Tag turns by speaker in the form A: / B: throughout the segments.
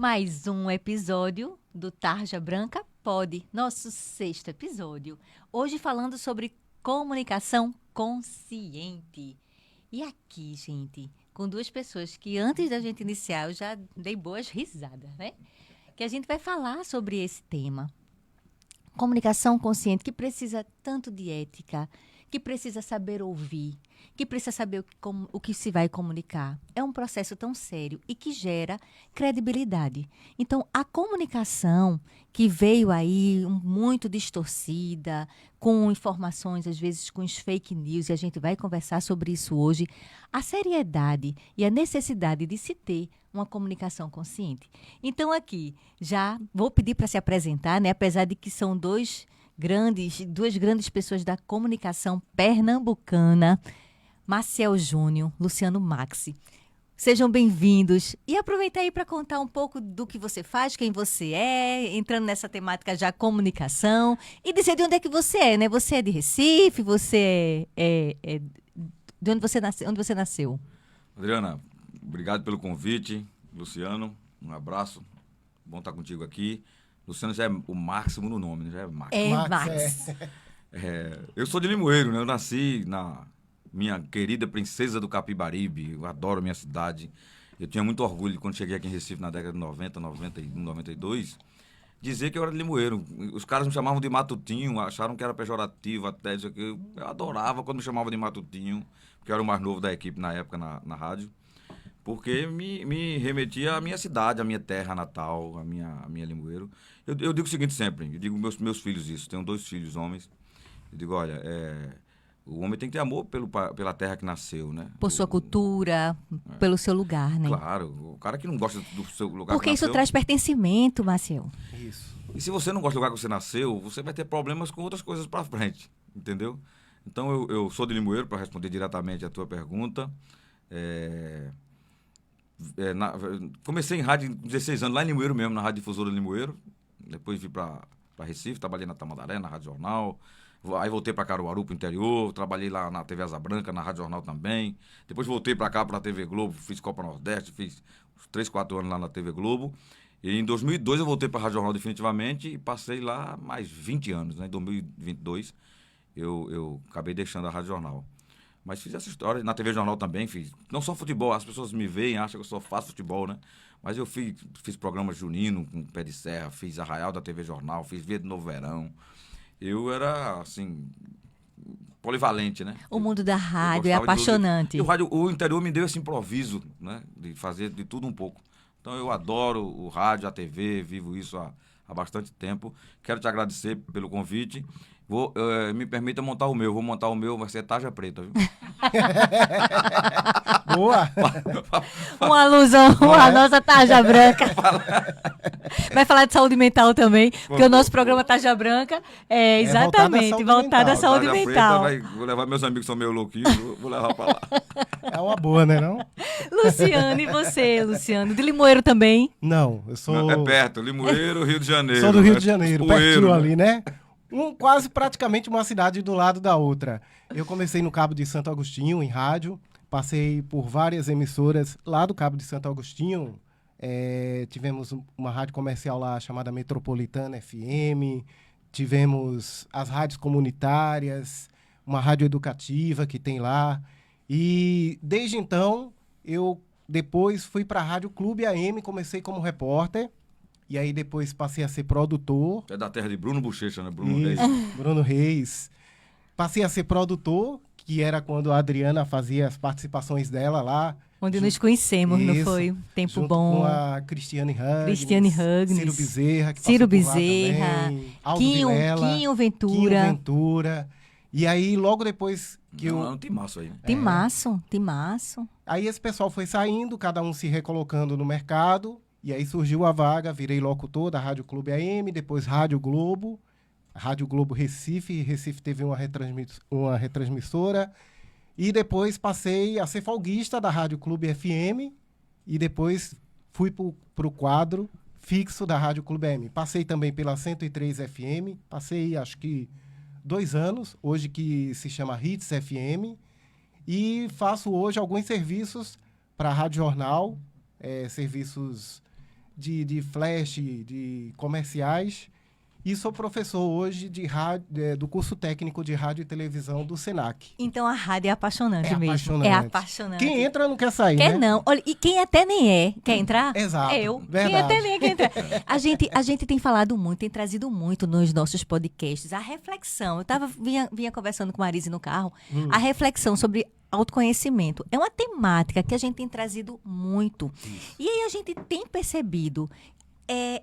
A: Mais um episódio do Tarja Branca Pode, nosso 6º episódio. Hoje falando sobre comunicação consciente. E aqui, gente, com duas pessoas que antes da gente iniciar eu já dei boas risadas, né? Que a gente vai falar sobre esse tema. Comunicação consciente que precisa tanto de ética, que precisa saber ouvir, que precisa saber o que se vai comunicar. É um processo tão sério e que gera credibilidade. Então, a comunicação que veio aí muito distorcida, com informações, às vezes com os fake news, e a gente vai conversar sobre isso hoje, a seriedade e a necessidade de se ter uma comunicação consciente. Então, aqui, já vou pedir para se apresentar, né? Apesar de que são duas grandes pessoas da comunicação pernambucana, Maciel Júnior, Luciano Maxi. Sejam bem-vindos. E aproveitar aí para contar um pouco do que você faz, quem você é, entrando nessa temática já comunicação, e dizer de onde é que você é, né? Você é de Recife, você é de onde você nasceu?
B: Adriana, obrigado pelo convite. Luciano, um abraço. Bom estar contigo aqui. Luciano já é o máximo no nome, né? Já é Max.
A: Max.
B: Eu sou de Limoeiro, né? Eu nasci na minha querida princesa do Capibaribe. Eu adoro a minha cidade. Eu tinha muito orgulho quando cheguei aqui em Recife na década de 90, 91, 92, dizer que eu era de Limoeiro. Os caras me chamavam de Matutinho, acharam que era pejorativo até isso aqui. Eu adorava quando me chamavam de Matutinho, porque eu era o mais novo da equipe na época na rádio. Porque me remetia à minha cidade, à minha terra natal, à minha Limoeiro. Eu digo o seguinte sempre, eu digo meus filhos isso, tenho 2 filhos homens. Eu digo, olha, o homem tem que ter amor pela terra que nasceu, né?
A: Por sua cultura, pelo seu lugar, né?
B: Claro, o cara que não gosta do seu lugar
A: Porque
B: que
A: isso
B: nasceu...
A: traz pertencimento, Maciel.
C: Isso.
B: E se você não gosta do lugar que você nasceu, você vai ter problemas com outras coisas pra frente, entendeu? Então eu sou de Limoeiro, para responder diretamente a tua pergunta. Comecei em rádio com 16 anos, lá em Limoeiro mesmo, na Rádio Difusora de Limoeiro. Depois vim para Recife, trabalhei na Tamandaré, na Rádio Jornal. Aí voltei para Caruaru, pro interior, trabalhei lá na TV Asa Branca, na Rádio Jornal também. Depois voltei para cá, para a TV Globo, fiz Copa Nordeste, fiz uns 3, 4 anos lá na TV Globo. E em 2002 eu voltei para a Rádio Jornal definitivamente e passei lá mais 20 anos, né? Em 2022 eu acabei deixando a Rádio Jornal. Mas fiz essa história, na TV Jornal também fiz. Não só futebol, as pessoas me veem, acham que eu só faço futebol, né? Mas eu fiz programa junino com Pé de Serra, fiz Arraial da TV Jornal, fiz Via de Novo Verão. Eu era, assim, polivalente, né?
A: O mundo da rádio é
B: gostava
A: apaixonante.
B: E o interior me deu esse improviso, né? De fazer de tudo um pouco. Então eu adoro o rádio, a TV, vivo isso há bastante tempo. Quero te agradecer pelo convite. Me permita montar o meu. Vou montar o meu, vai ser Tarja Preta, viu?
C: Boa!
A: Uma alusão à nossa Tarja Branca. Vai falar de saúde mental também, porque o nosso programa Tarja Branca é exatamente voltado à saúde
B: Tarja
A: mental.
B: Preta, vou levar meus amigos que são meio louquinhos, vou levar pra lá.
C: É uma boa, né, não?
A: Luciano, e você, Luciano? De Limoeiro também?
C: Não, eu sou...
B: É perto, Limoeiro, Rio de Janeiro.
C: Sou do Rio de
B: né?
C: Janeiro,
B: Poeiro,
C: pertinho
B: né?
C: ali, né? Quase praticamente uma cidade do lado da outra. Eu comecei no Cabo de Santo Agostinho, em rádio. Passei por várias emissoras lá do Cabo de Santo Agostinho. Tivemos uma rádio comercial lá chamada Metropolitana FM. Tivemos as rádios comunitárias, uma rádio educativa que tem lá. E desde então, eu depois fui para a Rádio Clube AM, comecei como repórter. E aí depois passei a ser produtor.
B: É da terra de Bruno Bochecha, né? Bruno
C: Isso,
B: Reis.
C: Bruno Reis. Passei a ser produtor, que era quando a Adriana fazia as participações dela lá.
A: Onde nos conhecemos, não
C: Isso,
A: foi? Tempo
C: junto
A: bom.
C: com a Cristiane Hugnes.
A: Ciro
C: Bezerra, que
A: Ciro
C: passou por lá
A: Bezerra,
C: também, Aldo Vilela,
A: Quinho Ventura.
C: Quinho Ventura. E aí, logo depois que
B: Não, é um timaço aí.
A: Timaço.
C: Aí esse pessoal foi saindo, cada um se recolocando no mercado. E aí surgiu a vaga, virei locutor da Rádio Clube AM, depois Rádio Globo, Rádio Globo Recife. Recife teve uma retransmissora. E depois passei a ser folguista da Rádio Clube FM. E depois fui para o quadro fixo da Rádio Clube AM. Passei também pela 103 FM. Passei, acho que, 2 anos, hoje que se chama Hits FM. E faço hoje alguns serviços para a Rádio Jornal, serviços de flash, de comerciais. E sou professor hoje do curso técnico de rádio e televisão do SENAC.
A: Então a rádio é apaixonante mesmo.
C: Apaixonante.
A: É apaixonante.
C: Quem entra não quer sair,
A: Quer
C: né?
A: não. Olha, e quem até nem é, quer entrar?
C: Exato.
A: Eu.
C: Verdade.
A: Quem até nem quer entrar. A gente tem falado muito, tem trazido muito nos nossos podcasts a reflexão. Vinha conversando com a Marise no carro, a reflexão sobre autoconhecimento. É uma temática que a gente tem trazido muito. E aí a gente tem percebido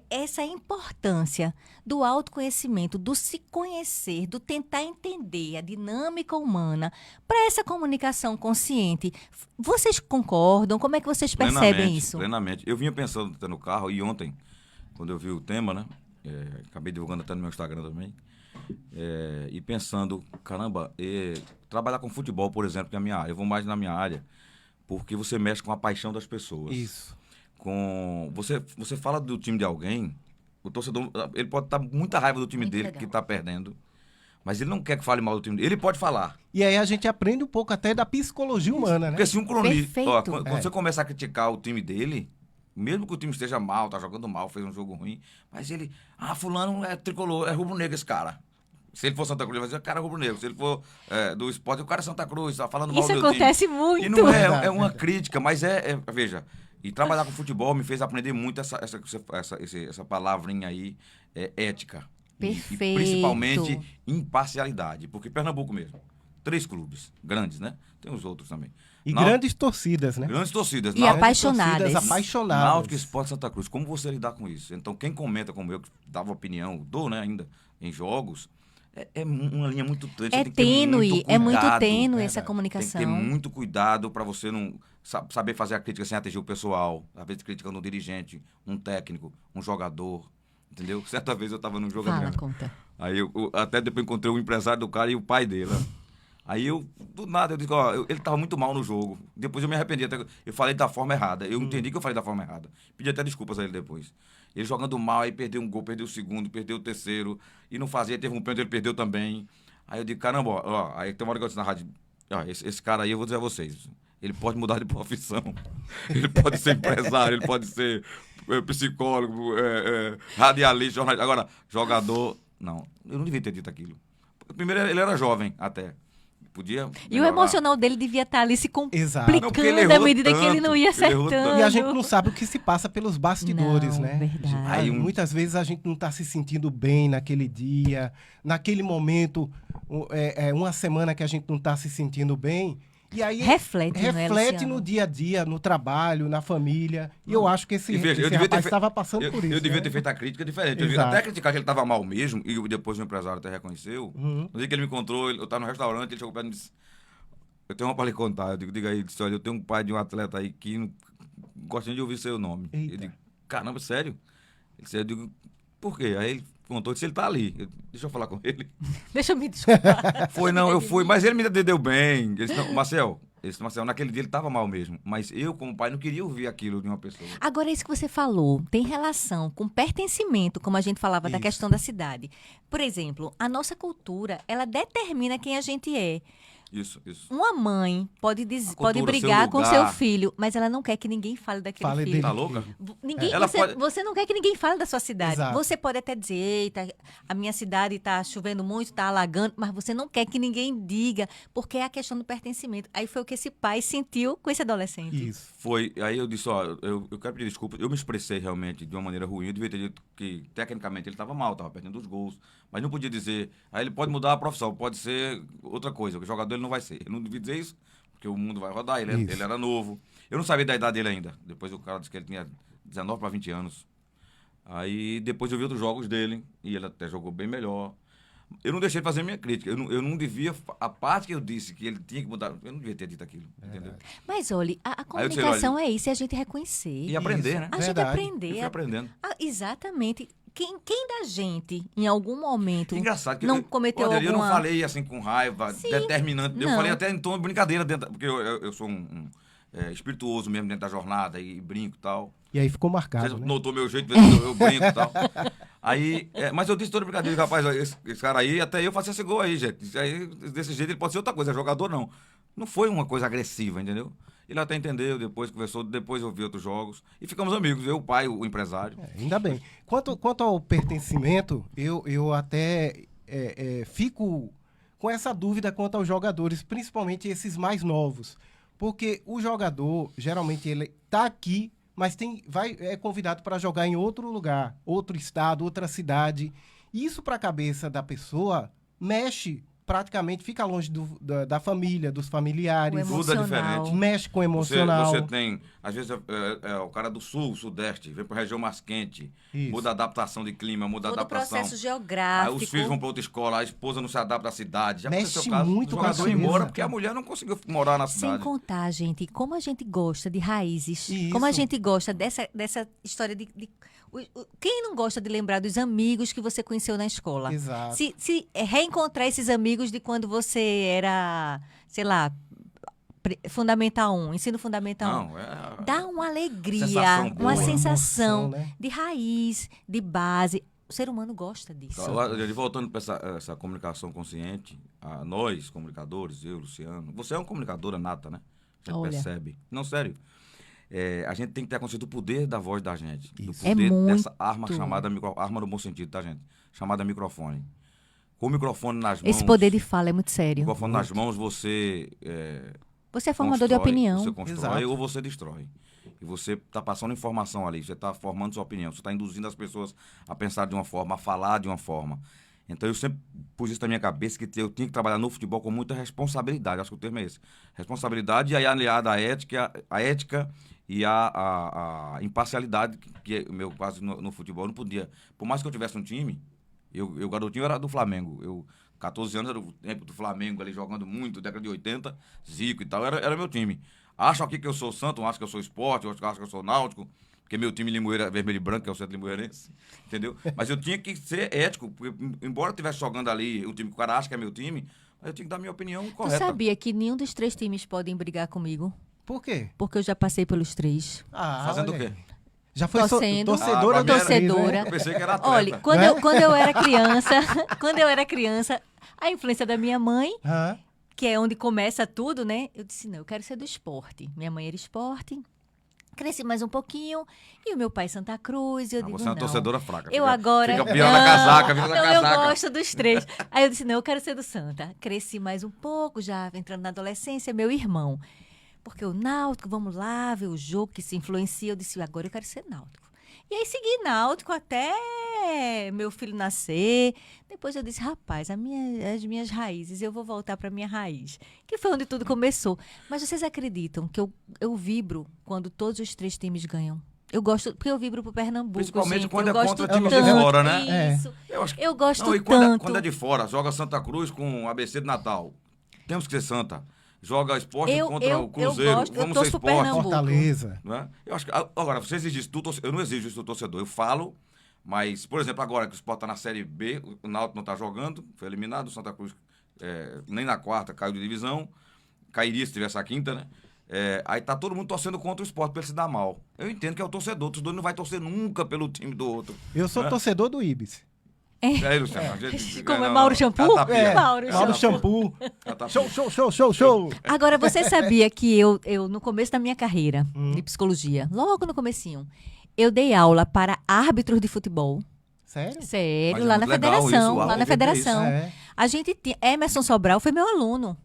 A: essa importância do autoconhecimento, do se conhecer, do tentar entender a dinâmica humana para essa comunicação consciente. Vocês concordam? Como é que vocês percebem isso?
B: Plenamente. Eu vinha pensando até no carro e ontem, quando eu vi o tema, né? Acabei divulgando até no meu Instagram também. E pensando, caramba, trabalhar com futebol, por exemplo, que é a minha área. Eu vou mais na minha área, porque você mexe com a paixão das pessoas.
C: Isso.
B: Você fala do time de alguém, o torcedor, ele pode estar com muita raiva do time dele que está perdendo, mas ele não quer que fale mal do time dele. Ele pode falar.
C: E aí a gente aprende um pouco até da psicologia humana, né?
B: Porque se um cronista,
A: Perfeito.
B: quando você começa a criticar o time dele, mesmo que o time esteja mal, tá jogando mal, fez um jogo ruim, mas ele, fulano é tricolor, é rubro-negro esse cara. Se ele for Santa Cruz, ele vai dizer, cara, é rubro-negro. Se ele for do esporte, o cara é Santa Cruz, tá falando mal do meu time.
A: Isso acontece muito.
B: E não é
C: Verdade,
B: uma crítica, mas veja, e trabalhar com futebol me fez aprender muito essa palavrinha aí, ética.
A: Perfeito.
B: E principalmente imparcialidade. Porque Pernambuco mesmo, 3 clubes grandes, né? Tem os outros também.
C: E grandes torcidas, né?
B: Grandes torcidas.
A: E apaixonadas.
C: Torcidas apaixonadas.
B: Náutico, Sport, Santa Cruz. Como você lidar com isso? Então, quem comenta como eu, que dava opinião, dou, né, ainda, em jogos, é uma linha muito tênue.
A: É tênue, é muito tênue essa comunicação.
B: Tem que ter muito cuidado para você não saber fazer a crítica sem atingir o pessoal. Às vezes criticando um dirigente, um técnico, um jogador, entendeu? Certa vez eu estava num jogo...
A: Fala, conta.
B: Aí eu até depois encontrei o empresário do cara e o pai dele, né? Aí do nada, eu digo, ele tava muito mal no jogo. Depois eu me arrependi, eu falei da forma errada. Eu entendi que eu falei da forma errada. Pedi até desculpas a ele depois. Ele jogando mal, aí perdeu um gol, perdeu o segundo, perdeu o terceiro. E não fazia, teve um pênalti, ele perdeu também. Aí eu digo, caramba, aí tem uma hora que eu disse na rádio, esse cara aí, eu vou dizer a vocês, ele pode mudar de profissão. Ele pode ser empresário, ele pode ser psicólogo, radialista, jornalista. Agora, jogador, não. Eu não devia ter dito aquilo. Primeiro, ele era jovem até. Podia
A: E o emocional dele devia estar ali se
C: Exato.
A: complicando à medida que ele não ia acertando.
C: E a gente não sabe o que se passa pelos bastidores,
A: Não,
C: né?
A: verdade.
C: Aí, muitas vezes a gente não está se sentindo bem naquele dia, naquele momento, uma semana que a gente não está se sentindo bem. E aí
A: Reflete, não é,
C: reflete
A: Luciano?
C: no dia a dia, no trabalho, na família. E eu acho que esse
B: veja,
C: rapaz estava passando por isso.
B: Eu devia
C: né?
B: ter feito a crítica diferente. Eu
C: Exato.
B: até criticar que ele estava mal mesmo, e depois o empresário até reconheceu. No dia que ele me encontrou, eu estava no restaurante, ele chegou perto e disse, eu tenho uma para lhe contar. Eu digo, diga aí, olha, eu tenho um pai de um atleta aí que não gosta nem de ouvir seu nome.
C: Eita.
B: Eu digo, caramba, sério? Ele disse, eu digo, por quê? Aí ele contou, disse, ele tá ali. Deixa eu falar com ele.
A: Deixa eu me desculpar.
B: Eu fui, mas ele me atendeu bem. Ele disse, não, Marcel, naquele dia ele estava mal mesmo. Mas eu, como pai, não queria ouvir aquilo de uma pessoa.
A: Agora, isso que você falou tem relação com pertencimento, como a gente falava da
C: Isso.
A: questão da cidade. Por exemplo, a nossa cultura, ela determina quem a gente é.
B: Isso.
A: Uma mãe pode
B: cultura,
A: brigar
B: seu
A: com
B: lugar.
A: seu filho, mas ela não quer que ninguém fale daquele
C: Fale
A: filho.
C: dele.
B: Tá louca?
A: Ninguém, você não quer que ninguém fale da sua cidade.
C: Exato.
A: Você pode até dizer, eita, a minha cidade está chovendo muito, está alagando, mas você não quer que ninguém diga, porque é a questão do pertencimento. Aí foi o que esse pai sentiu com esse adolescente.
C: Isso.
B: Foi, aí eu disse, eu quero pedir desculpas, eu me expressei realmente de uma maneira ruim, eu devia ter dito que, tecnicamente, ele estava mal, estava perdendo os gols, mas não podia dizer, aí ele pode mudar a profissão, pode ser outra coisa, o jogador ele não vai ser, eu não devia dizer isso, porque o mundo vai rodar, ele era novo, eu não sabia da idade dele ainda, depois o cara disse que ele tinha 19 para 20 anos, aí depois eu vi outros jogos dele, e ele até jogou bem melhor. Eu não deixei de fazer minha crítica. Eu não devia... A parte que eu disse que ele tinha que mudar... Eu não devia ter dito aquilo. Entendeu?
A: Mas, olha, a
B: Aí eu
A: comunicação
B: disse,
A: é isso, é a gente reconhecer.
B: E aprender,
C: Isso.
B: né?
A: A gente
C: Verdade.
A: aprender.
B: Eu fui aprendendo.
A: Exatamente. Quem da gente, em algum momento,
B: Engraçado que
A: não cometeu
B: eu não
A: alguma...
B: falei assim com raiva,
A: Sim,
B: determinante. Eu
A: não.
B: falei até em tom de brincadeira, porque eu sou espirituoso mesmo dentro da jornada e brinco e tal.
C: E aí ficou
B: Você
C: marcado, né?
B: notou meu jeito, eu brinco e tal. Aí, mas eu disse toda brincadeira, rapaz, esse cara aí, até eu faço esse gol aí, gente. Aí, desse jeito ele pode ser outra coisa, jogador não. Não foi uma coisa agressiva, entendeu? Ele até entendeu, depois conversou, depois eu vi outros jogos. E ficamos amigos, eu, o pai, o empresário.
C: Ainda bem. Quanto ao pertencimento, eu até fico com essa dúvida quanto aos jogadores, principalmente esses mais novos. Porque o jogador, geralmente, ele está aqui, mas é convidado para jogar em outro lugar, outro estado, outra cidade. Isso, para a cabeça da pessoa, mexe praticamente, fica longe da família, dos familiares.
A: O
B: Tudo é
A: emocional.
B: diferente.
C: Mexe com o emocional.
B: Você tem, às vezes, o cara do sul, sudeste, vem para a região mais quente,
C: Isso.
B: muda a adaptação de clima, muda a
A: Todo o
B: adaptação.
A: processo
B: Aí
A: geográfico.
B: os filhos vão para outra escola, a esposa não se adapta à cidade. Já
C: Mexe
B: aconteceu o caso,
C: muito
B: o
C: com a
B: jogador ir
C: cabeça.
B: embora porque a mulher não conseguiu morar na
A: Sem
B: cidade.
A: contar, gente, como a gente gosta de raízes.
C: Isso.
A: Como a gente gosta dessa história quem não gosta de lembrar dos amigos que você conheceu na escola?
C: Exato.
A: Se reencontrar esses amigos de quando você era, sei lá, Fundamental 1, ensino Fundamental 1.
B: Não,
A: Dá uma alegria,
B: Sensação boa.
A: uma sensação
C: Emoção, né?
A: de raiz, de base. O ser humano gosta disso.
B: Voltando para essa comunicação consciente, nós, comunicadores, eu, Luciano, você é uma comunicadora nata, né? A gente
A: Olha.
B: percebe. Não, sério. A gente tem que ter consciência do poder da voz da gente. Do
C: Isso.
B: poder
A: É muito.
B: dessa arma chamada arma no bom sentido, tá, gente? Chamada microfone. Com o microfone nas mãos.
A: Esse poder de fala é muito sério.
B: microfone nas mãos, você.
A: Você é formador de
B: constrói,
A: opinião.
B: Você constrói
C: Exato.
B: ou você destrói. E você está passando informação ali, você está formando sua opinião, você está induzindo as pessoas a pensar de uma forma, a falar de uma forma. Então eu sempre pus isso na minha cabeça, que eu tinha que trabalhar no futebol com muita responsabilidade. Acho que o termo é esse. Responsabilidade e aí aliada à ética e a imparcialidade, que é o meu caso no futebol. Eu não podia, por mais que eu tivesse um time, eu garotinho era do Flamengo. Eu, 14 anos, era o tempo do Flamengo ali jogando muito, década de 80, Zico e tal, era meu time. Acham aqui que eu sou Santo, acham que eu sou Sport, acham que eu sou Náutico, porque meu time Limoeiro é vermelho e branco, que é o Centro Limoeirense, entendeu? Mas eu tinha que ser ético, porque embora eu estivesse jogando ali o time que o cara acha que é meu time, eu tinha que dar minha opinião
A: Tu
B: correta.
A: sabia que nenhum dos 3 times podem brigar comigo?
C: Por quê?
A: Porque eu já passei pelos 3.
B: Fazendo
C: olha
B: o
C: aí.
B: quê?
C: Já foi
A: Torcendo.
C: torcedora
B: pra mim
C: do
B: era-
A: torcedora.
B: Eu pensei que era atleta.
A: Olha, quando eu era criança, a influência da minha mãe,
C: Hã?
A: que é onde começa tudo, né? Eu disse, não, eu quero ser do esporte. Minha mãe era esporte. Cresci mais um pouquinho. E o meu pai Santa Cruz. E eu digo,
B: Você é uma
A: não.
B: torcedora fraca.
A: Eu agora.
B: Fica pior na casaca, fica na
A: Não,
B: casaca.
A: eu gosto dos 3. Aí eu disse, não, eu quero ser do Santa. Cresci mais um pouco, já entrando na adolescência, meu irmão. Porque o Náutico, vamos lá, ver o jogo que se influencia. Eu disse, agora eu quero ser Náutico. E aí segui Náutico até meu filho nascer. Depois eu disse, rapaz, as minhas raízes, eu vou voltar para minha raiz. Que foi onde tudo começou. Mas vocês acreditam que eu vibro quando todos os 3 times ganham? Eu gosto, porque eu vibro pro Pernambuco,
B: Principalmente
A: gente.
B: quando
A: eu
B: é
A: gosto
B: contra times
C: de
A: tanto
B: fora, né?
A: Isso.
B: Eu acho que-
A: Eu gosto
B: Não, e
A: tanto.
B: quando é de fora, joga Santa Cruz com o ABC de Natal. Temos que ser Santa. Joga Esporte contra o Cruzeiro.
A: gosto, eu
B: Vamos ser
A: torço pro
B: Esporte.
A: Pernambuco.
C: Fortaleza.
B: Não é? Eu acho que, agora, você exige isso, eu não exijo isso do torcedor. Eu falo, mas, por exemplo, agora que o Sport está na Série B, o Náutico não está jogando, foi eliminado, o Santa Cruz nem na quarta caiu de divisão, cairia se tivesse a quinta, né? Aí tá todo mundo torcendo contra o Sport pra ele se dar mal. Eu entendo que é o torcedor não vai torcer nunca pelo time do outro.
C: Eu sou torcedor do Ibis.
B: Aí, Luciano, a gente-
A: Como é
B: não,
A: Mauro
B: não,
A: Shampoo?
B: catapia.
A: É. Mauro
C: Mauro
A: Shampoo.
C: Shampoo.
B: Catapia.
C: Show.
A: Agora, você sabia que eu, no começo da minha carreira de psicologia, logo no comecinho, eu dei aula para árbitros de futebol.
C: Sério?
A: Sério,
B: Mas é
A: lá na
B: muito legal
A: federação.
B: isso,
A: Lá na
B: árbitro é
A: federação.
C: É.
A: A gente tinha. Emerson Sobral foi meu aluno.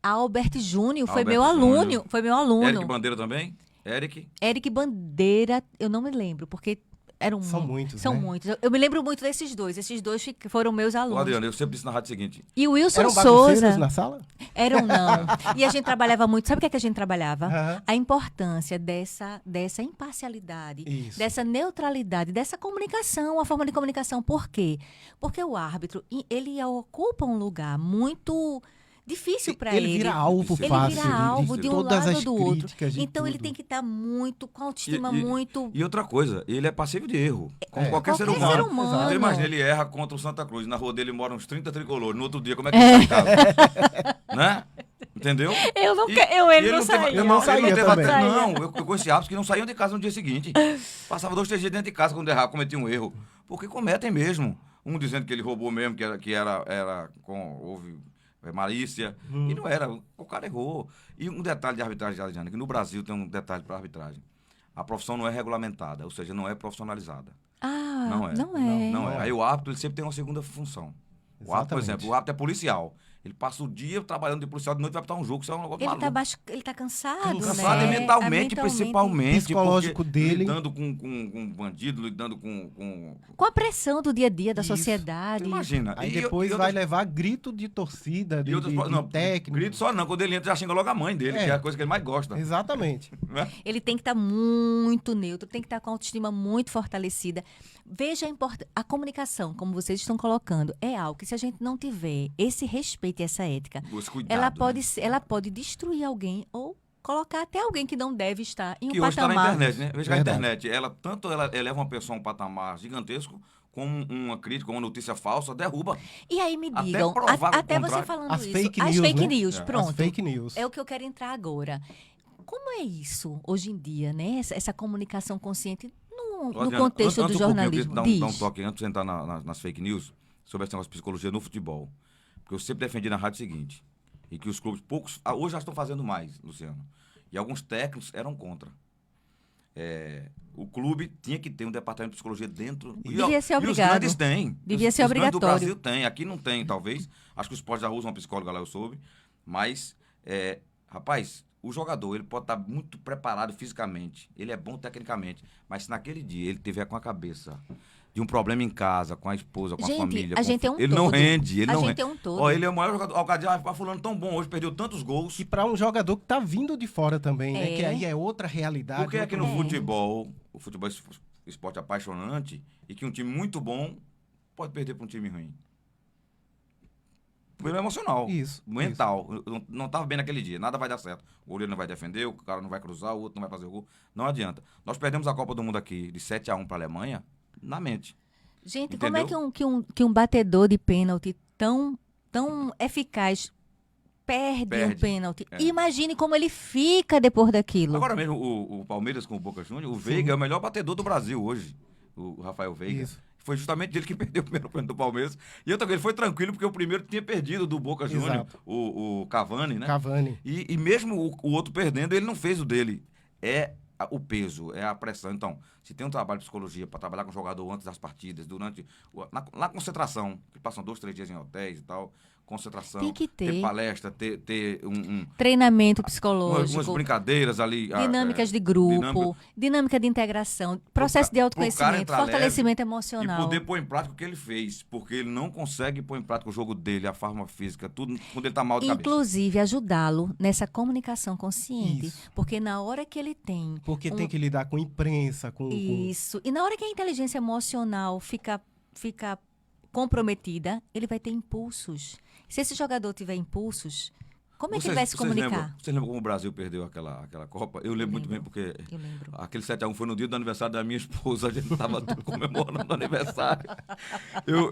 A: Albert Júnior foi meu
B: Albert
A: aluno.
B: Júnior.
A: Foi meu aluno.
B: Eric Bandeira também? Eric?
A: Eric Bandeira, eu não me lembro, porque eram
C: São muitos,
A: São
C: né?
A: muitos. Eu me lembro muito desses dois. Esses dois foram meus
B: Ô,
A: alunos.
B: Adriano, eu sempre disse na rádio o seguinte.
A: E o Wilson
C: Eram bagunceiros
A: Souza.
C: na sala?
A: Eram não. E a gente trabalhava muito. Sabe o que é que a gente trabalhava?
C: Aham.
A: A importância dessa imparcialidade,
C: Isso.
A: dessa neutralidade, dessa comunicação, a forma de comunicação. Por quê? Porque o árbitro, ele ocupa um lugar muito difícil para ele.
C: Ele vira alvo
B: Ele
C: fácil.
A: vira alvo de um
C: todas
A: lado
C: as
A: ou do outro.
C: críticas, de
A: Então ele
C: tudo.
A: tem que estar muito, com a autoestima
B: E-
A: muito.
B: E outra coisa, ele é passivo de erro. Como
C: É.
B: qualquer ser
A: Qualquer
B: humano.
A: ser humano.
B: Então, imagina, ele erra contra o Santa Cruz. Na rua dele moram uns 30 tricolores. No outro dia, como é que ele sai de casa? Né? Entendeu?
A: Eu não
B: E-
A: quero.
B: e
A: ele não
B: teve-
A: saía.
C: eu não
B: ele
C: saía
B: teve
C: também.
B: Não, eu conheci árbitros que não saíam de casa no dia seguinte. Passava 2, 3 dias dentro de casa quando errava, cometia um erro. Porque cometem mesmo. Um dizendo que ele roubou mesmo, houve malícia. E não era, o cara errou. E um detalhe de arbitragem, Adriana, que no Brasil tem um detalhe para arbitragem. A profissão não é regulamentada, ou seja, não é profissionalizada.
A: Ah,
B: Não é.
A: não é.
B: Não é. Aí o árbitro ele sempre tem uma segunda função. O árbitro, por exemplo, o árbitro é policial. Ele passa o dia trabalhando de policial, de noite vai botar um jogo, isso é um negócio maluco.
A: Ele tá cansado,
B: Cansado
A: né?
B: mentalmente, principalmente.
C: Psicológico dele.
B: Lidando com bandido, lidando com...
A: Com a pressão do dia a dia da
C: Isso.
A: sociedade.
B: Imagina.
C: Aí depois vai levar grito de torcida, de técnico.
B: Grito só não, quando ele entra já xinga logo a mãe dele, que é a coisa que ele mais gosta.
C: Exatamente.
A: Ele tem que estar muito neutro, tem que estar com a autoestima muito fortalecida. Veja a comunicação, como vocês estão colocando, é algo que se a gente não tiver esse respeito e essa ética,
B: Esse cuidado,
A: ela pode destruir alguém ou colocar até alguém que não deve estar em um
B: que hoje está
A: patamar.
B: na internet, né? Veja que a internet, ela eleva uma pessoa a um patamar gigantesco, como uma crítica, uma notícia falsa, derruba.
A: E aí me
B: Até
A: digam,
B: provar o
A: até você
B: contrário.
A: falando
C: As
A: isso,
C: fake
A: as
C: news,
A: fake
C: né?
A: news, pronto.
C: As fake news.
A: É o que eu quero entrar agora. Como é isso hoje em dia, né? Essa comunicação consciente no
B: Adriana,
A: contexto
B: antes
A: do jornalismo?
B: Eu queria dar um toque antes de entrar nas fake news sobre essa psicologia no futebol. Porque eu sempre defendi na rádio o seguinte, e que os clubes, poucos, hoje já estão fazendo mais, Luciano. E alguns técnicos eram contra. O clube tinha que ter um departamento de psicologia dentro.
A: Devia ser
B: E
A: obrigado.
B: os grandes têm.
A: Devia ser
B: os grandes do
A: obrigatório.
B: Brasil tem. Aqui não tem, talvez. Acho que os esportes já usam uma psicóloga lá, eu soube. Mas, rapaz, o jogador, ele pode estar muito preparado fisicamente. Ele é bom tecnicamente. Mas se naquele dia ele tiver com a cabeça de um problema em casa, com a esposa, com a família...
A: a gente é um
B: ele
A: todo.
B: não rende. Ele
A: A
B: não
A: gente
B: rende.
A: é um todo.
B: Ó, ele é o maior jogador. O cara fulano tão bom hoje, perdeu tantos gols.
C: E para um jogador que tá vindo de fora também, né?
A: É.
C: Que aí é outra realidade.
B: Porque é que no
C: outro mundo.
B: futebol, o futebol é um esporte apaixonante, e que um time muito bom pode perder para um time ruim. Problema emocional.
C: Isso.
B: Mental. Não estava bem naquele dia. Nada vai dar certo. O goleiro não vai defender, o cara não vai cruzar, o outro não vai fazer o gol. Não adianta. Nós perdemos a Copa do Mundo aqui de 7-1 para a Alemanha na mente.
A: Gente,
B: Entendeu?
A: como é que um batedor de pênalti tão eficaz perde um pênalti?
B: É.
A: Imagine como ele fica depois daquilo.
B: Agora mesmo, o Palmeiras com o Boca Juniors, o Veiga é o melhor batedor do Brasil hoje. O Rafael Veiga.
C: Isso.
B: Foi justamente ele que perdeu o primeiro pênalti do Palmeiras. E eu também, ele foi tranquilo, porque o primeiro tinha perdido do Boca Juniors,
C: Exato.
B: o Cavani, né?
C: Cavani.
B: E mesmo o outro perdendo, ele não fez o dele. É o peso, é a pressão. Então, se tem um trabalho de psicologia para trabalhar com o jogador antes das partidas, na concentração, que passam 2, 3 dias em hotéis e tal, concentração,
A: Tem que ter.
B: palestra, ter
A: Treinamento
B: algumas
A: psicológico,
B: brincadeiras ali.
A: dinâmicas de grupo, dinâmica de integração, processo de
B: cara
A: autoconhecimento,
B: entrar
A: fortalecimento
B: E
A: emocional.
B: poder pôr em prática o que ele fez, porque ele não consegue pôr em prática o jogo dele, a forma física, tudo, quando ele tá mal de cabeça.
A: Inclusive, ajudá-lo nessa comunicação consciente.
C: Isso.
A: Porque na hora que ele tem...
C: Porque tem que lidar com imprensa, com...
A: Isso. E na hora que a inteligência emocional fica comprometida, ele vai ter impulsos. Se esse jogador tiver impulsos, como é que ele vai se comunicar?
B: Vocês lembram como o Brasil perdeu aquela Copa? Eu lembro muito bem, porque
A: Eu lembro.
B: aquele 7-1 foi no dia do aniversário da minha esposa, a gente estava comemorando o aniversário.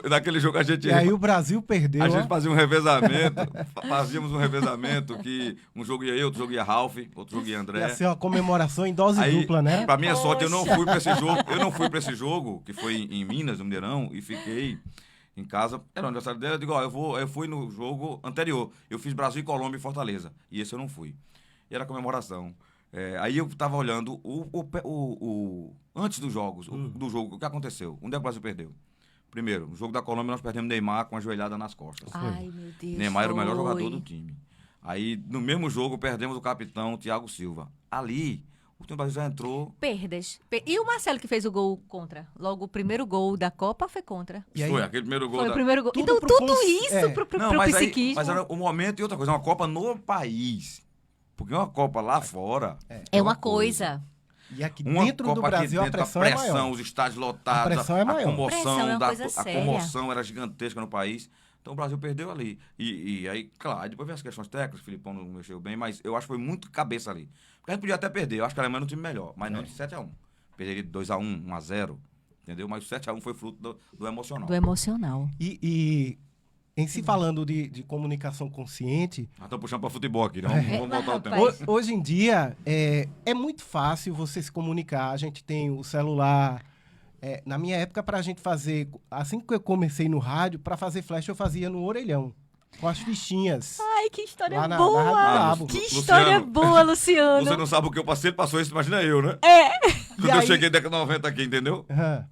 B: Naquele jogo a gente...
C: E aí o Brasil perdeu.
B: A gente fazia um revezamento, fazíamos um revezamento que um jogo ia eu, outro jogo ia Ralf, outro jogo ia André.
C: Ia ser uma comemoração em dose
B: Aí,
C: dupla, né?
B: pra minha sorte, eu não
A: Poxa.
B: fui pra esse jogo. Eu não fui pra esse jogo, que foi em Minas, no Mineirão, e fiquei em casa. Era o aniversário dela, eu digo, eu fui no jogo anterior. Eu fiz Brasil e Colômbia e Fortaleza. E esse eu não fui. E era comemoração. Aí eu tava olhando antes dos jogos, do jogo, o que aconteceu? Onde é que o Brasil perdeu? Primeiro, no jogo da Colômbia nós perdemos Neymar com a joelhada nas costas.
A: Ai, meu Deus.
B: Neymar era o melhor
A: foi.
B: jogador do time. Aí, no mesmo jogo, perdemos o capitão, Thiago Silva. Ali, o time do Brasil já entrou.
A: Perdas. E o Marcelo que fez o gol contra? Logo, o primeiro gol da Copa foi contra.
C: E aí,
B: Foi aquele primeiro gol
A: Foi o
B: da...
A: primeiro gol.
C: Tudo
A: Então,
C: pro
A: tudo
C: cons-
A: isso
C: é.
A: pro
B: Não, mas
A: psiquismo.
B: mas era o momento e outra coisa, uma Copa no país. Porque uma Copa lá fora
A: É uma coisa.
C: E aqui
B: Uma
C: dentro do
B: Copa aqui
C: Brasil a
B: dentro,
C: pressão é maior.
B: os estádios lotados,
C: A pressão é maior.
A: Pressão é uma coisa
B: a
A: séria.
B: comoção era gigantesca no país. Então o Brasil perdeu ali. E aí, claro, depois vem as questões técnicas, o Filipão não mexeu bem, mas eu acho que foi muito cabeça ali. Porque a gente podia até perder, eu acho que a Alemanha é um time melhor, mas não de 7-1. Perderia de 2-1, 1-0, entendeu? Mas o 7-1 foi fruto do emocional.
A: Do emocional.
C: E em se falando de comunicação consciente,
B: Nós estamos puxando para futebol aqui, né? Vamos voltar ao tempo.
A: Rapaz.
C: hoje em dia é muito fácil você se comunicar. A gente tem o celular. Na minha época, para a gente fazer... Assim que eu comecei no rádio, para fazer flash eu fazia no orelhão. com as fichinhas.
A: Ai, que história
C: Lá na
A: boa!
C: Rádio Cabo.
A: Que
B: Luciano,
A: história boa, Luciano!
B: Você não sabe o que eu passei, ele passou isso, imagina eu, né? Quando
C: E
B: eu
C: aí-
B: cheguei na década de 90 aqui, entendeu?
C: Aham.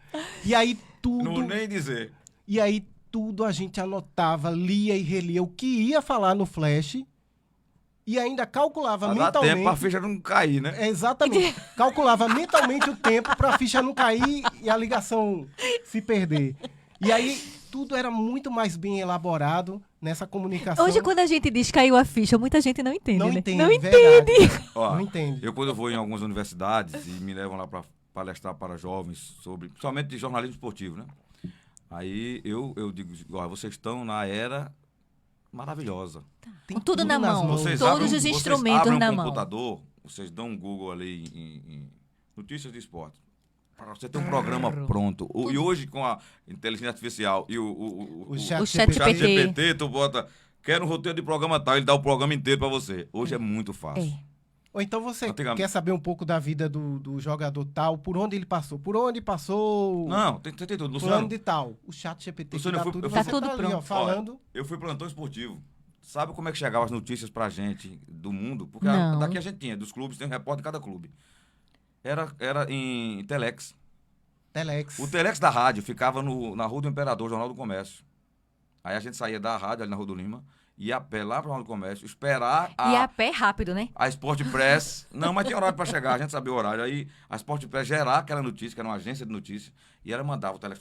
C: E aí tudo...
B: Não vou nem dizer.
C: E aí tudo a gente anotava, lia e relia o que ia falar no flash e ainda calculava
B: Pra dar
C: mentalmente.
B: tempo pra ficha não cair, né?
C: Exatamente. Calculava mentalmente o tempo para a ficha não cair e a ligação se perder. E aí tudo era muito mais bem elaborado nessa comunicação.
A: Hoje, quando a gente diz caiu a ficha, muita gente não entende,
C: não
A: né?
C: entende,
A: Não
C: verdade.
B: Ó,
C: Não entende.
B: eu, quando eu vou em algumas universidades e me levam lá para palestrar para jovens sobre, principalmente de jornalismo esportivo, né? Aí eu digo, ó, vocês estão na era maravilhosa.
C: Tem
A: Com tudo na
C: nas
A: mão.
C: mãos.
A: Todos os instrumentos
B: abrem um
A: na mão.
B: computador, vocês dão um Google ali em notícias de esporte. Para você ter um programa pronto. E hoje, com a inteligência artificial e
C: O chat
A: O chat
B: chat
A: GPT.
B: GPT, tu bota, quero um roteiro de programa tal, ele dá o programa inteiro para você. Hoje é muito fácil.
A: É.
C: Ou então você
B: Antigamente-
C: quer saber um pouco da vida do jogador tal, por onde ele passou, por onde passou
B: Não, tem tudo.
C: fulano
B: Luciano,
C: de tal. O chat GPT
B: Luciano,
C: que dá
B: eu fui-
C: tudo,
B: eu
C: você
A: fui- Tá tudo
C: ali, ó,
A: pronto.
C: falando.
B: eu fui plantão esportivo. Sabe como é que chegavam as notícias pra gente do mundo? Porque
A: Não.
B: daqui a gente tinha, dos clubes, tem um repórter em cada clube. Era em Telex.
C: Telex.
B: O Telex da rádio ficava na Rua do Imperador, Jornal do Comércio. Aí a gente saía da rádio, ali na Rua do Lima, ia a pé lá pro Jornal do Comércio, esperar
A: E a pé rápido, né?
B: a Sport Press. Não, mas tinha horário pra chegar, a gente sabia o horário. Aí a Sport Press gerar aquela notícia, que era uma agência de notícias, e ela mandava o Telex,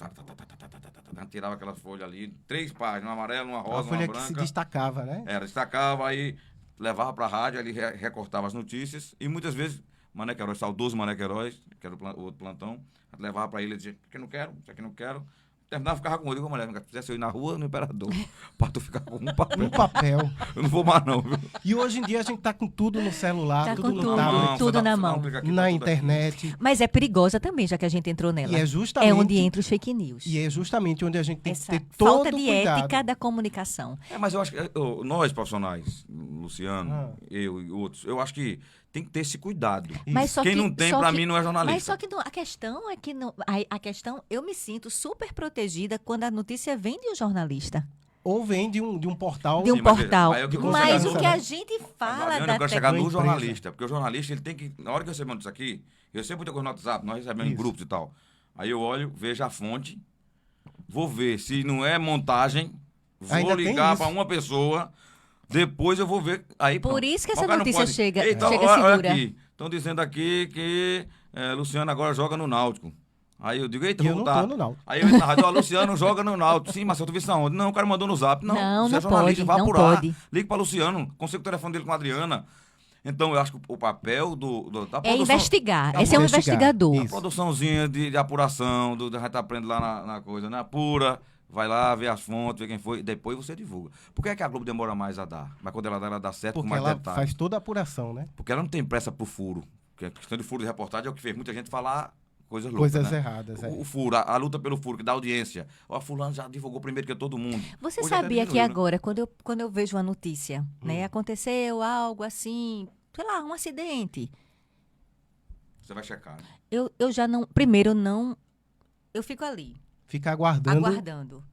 B: tirava aquelas folhas ali, 3 páginas, uma amarela, uma
C: Uma
B: rosa,
C: folha
B: uma
C: que se
B: branca.
C: destacava, né?
B: Era, destacava, aí levava pra rádio, ele recortava as notícias, e muitas vezes, Mané Queiroz, saudoso Mané Queiroz, que era o outro plantão, levava pra ele e dizia, isso aqui não quero, isso aqui não quero. Terminava, ficava com ele, mulher, se fizesse eu ir na rua, no Imperador, pra tu ficar com um papel.
C: Um papel.
B: Eu não vou mais não, viu?
C: E hoje em dia a gente tá com tudo no celular,
A: Tá
C: tudo
A: com
C: no
A: tudo,
C: tablet,
A: tudo na mão.
C: na internet.
A: Mas é perigosa também, já que a gente entrou nela.
C: E é justamente,
A: É onde entra os fake news.
C: e é justamente onde a gente tem
A: Essa
C: que ter todo
A: falta de
C: cuidado.
A: ética da comunicação.
B: Mas eu acho que nós profissionais, Luciano,
C: Ah.
B: eu e outros, eu acho que tem que ter esse cuidado.
A: Mas só
B: Quem
A: que-
B: não tem,
A: só
B: pra
A: que-
B: mim, não é jornalista.
A: Mas só que a questão é que a questão, eu me sinto super protegida quando a notícia vem de um jornalista.
C: Ou vem de um portal.
A: De um
B: Sim, mas
A: portal.
B: aí eu quero
A: Mas
B: chegar
A: o
B: no-
A: que a gente
B: Mas,
A: fala
B: Mariana,
A: da
B: eu quero chegar no
C: empresa.
B: jornalista, porque o jornalista, ele tem que, na hora que eu recebo isso aqui, eu recebo muita coisa no WhatsApp, nós recebemos em
C: Isso.
B: grupos e tal. Aí eu olho, vejo a fonte, vou ver se não é montagem, vou
C: Ainda tem
B: ligar
C: isso.
B: para uma pessoa, depois eu vou ver. Aí,
A: Por
B: pronto.
A: isso que
B: Mas
A: essa
B: o cara não
A: notícia
B: pode-
A: chega
B: Eita, olha
A: segura.
B: aqui, estão dizendo aqui que Luciano agora joga no Náutico. Aí eu digo, eita,
C: E eu
B: vou
C: não
B: botar.
C: tô no Náutico.
B: Aí eu entro na rádio, ó, Luciano joga no Náutico. Sim, Marcelo, tu viu isso aonde? Não, o cara mandou no zap. Não,
A: Não,
B: você
A: não
B: é jornalista,
A: pode,
B: vai
A: não
B: apurar.
A: pode.
B: Liga para Luciano, consiga o telefone dele com a Adriana. Então, eu acho que o papel da
A: É
B: produção...
A: investigar.
C: É
A: Esse é um
C: investigar.
A: investigador.
B: A
C: Isso.
B: produçãozinha de apuração, da gente aprende lá na coisa, né? Apura, vai lá, vê as fontes, vê quem foi, e depois você divulga. Por que é que a Globo demora mais a dar? Mas quando ela dá certo,
C: Porque
B: com mais
C: ela
B: detalhes.
C: faz toda a apuração, né?
B: Porque ela não tem pressa pro furo. Porque a questão de furo de reportagem é o que fez muita gente falar coisas loucas,
C: Coisas
B: né?
C: erradas.
B: O furo, a luta pelo furo, que dá audiência. Ó, fulano já divulgou primeiro que todo mundo.
A: Você
B: Hoje até
A: sabia que
B: diminuiu, né?
A: agora, quando eu vejo uma notícia, né? Aconteceu algo assim, sei lá, um acidente.
B: Você vai checar, né?
A: Eu já não. Primeiro, não. Eu fico ali,
C: Fica aguardando.
A: aguardando.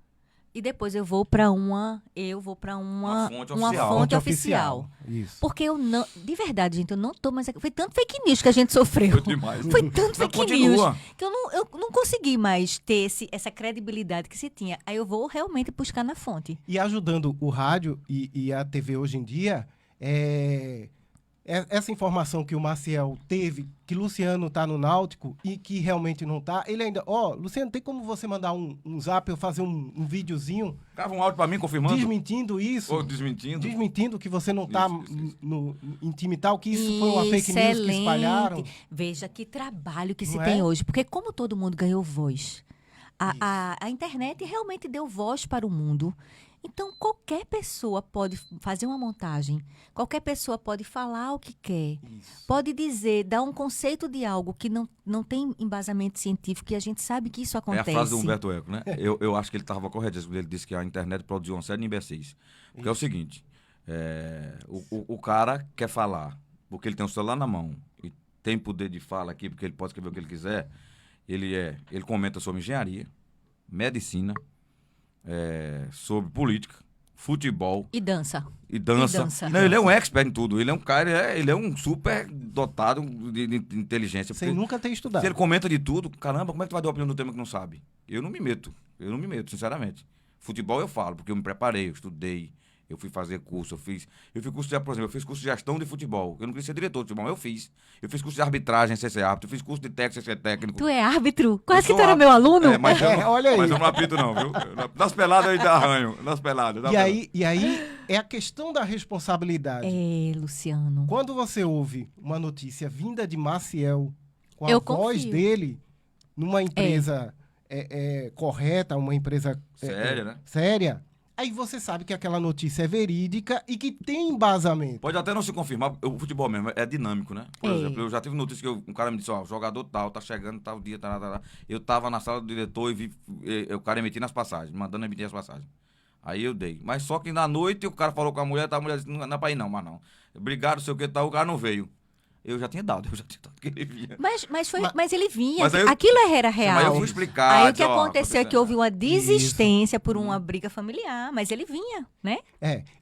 A: E depois eu vou para uma
B: Uma fonte
A: uma
B: oficial.
A: fonte oficial.
C: Isso.
A: Porque eu não, de verdade, gente, eu não tô mais. Foi tanto fake news que a gente sofreu.
B: Foi demais.
A: Foi tanto
B: Não,
A: fake
B: continua.
A: news que eu não consegui mais ter essa credibilidade que se tinha. Aí eu vou realmente buscar na fonte.
C: E ajudando o rádio e a TV hoje em dia, essa informação que o Maciel teve, que Luciano tá no Náutico e que realmente não tá, ele ainda... Luciano, tem como você mandar um zap, eu fazer um videozinho
B: Grava um áudio pra mim confirmando.
C: desmentindo isso?
B: Ou desmentindo.
C: Desmentindo que você não tá
B: Isso.
C: em time tal, que isso foi uma fake news que espalharam.
A: Veja que trabalho que se
C: Não
A: tem
C: é?
A: hoje. Porque como todo mundo ganhou voz, a internet realmente deu voz para o mundo. Então, qualquer pessoa pode fazer uma montagem, qualquer pessoa pode falar o que quer, pode dizer, dar um conceito de algo que não tem embasamento científico, e a gente sabe que isso
B: É
A: acontece.
B: a frase do Humberto Eco, né? Eu acho que ele estava correto quando ele disse que a internet produziu uma série de imbecis. Porque é o seguinte, o cara quer falar, porque ele tem o celular na mão e tem poder de fala aqui, porque ele pode escrever o que ele quiser, ele comenta sobre engenharia, medicina, sobre política, futebol
A: E dança.
B: e dança.
A: E dança.
B: Não, ele é um expert em tudo. Ele é um cara, ele é um super dotado de inteligência.
C: Sem
B: porque
C: nunca ter estudado.
B: se ele comenta de tudo, caramba, como é que tu vai dar opinião no tema que não sabe? Eu não me meto, sinceramente. Futebol eu falo, porque eu me preparei, eu estudei, eu fui fazer curso, eu fiz curso de, por exemplo, eu fiz curso de gestão de futebol. Eu não queria ser diretor de futebol, eu fiz. Eu fiz curso de arbitragem, ser árbitro, eu fiz curso de técnico, ser técnico.
A: Tu é árbitro? Quase que
B: sou
A: tu era
B: árbitro.
A: meu aluno.
B: É, mas
C: Olha aí.
B: mas eu não apito não, viu? Nas peladas eu ainda arranho, nas peladas.
C: E aí é a questão da responsabilidade.
A: É, Luciano.
C: Quando você ouve uma notícia vinda de Maciel, com a
A: Eu
C: voz
A: confio.
C: dele, numa empresa correta, uma empresa
B: Séria, né?
C: séria, aí você sabe que aquela notícia é verídica e que tem embasamento.
B: Pode até não se confirmar, o futebol mesmo é dinâmico, né? Por
A: É.
B: exemplo, eu já tive notícia que um cara me disse, ó, o jogador tal, tá chegando, tal dia, tá. Eu tava na sala do diretor e vi o cara emitindo as passagens, mandando emitir as passagens. Aí eu dei. Mas só que na noite o cara falou com a mulher, a mulher disse, não é pra ir não, mas não. Obrigado, sei o que tal, o cara não veio. Eu já tinha dado que ele vinha.
A: Mas ele vinha.
B: Mas aí eu-
A: Aquilo era real.
B: Mas eu fui explicar.
A: Aí o que
B: dizer, ó,
A: aconteceu é que houve uma desistência por uma briga familiar, mas ele vinha, né?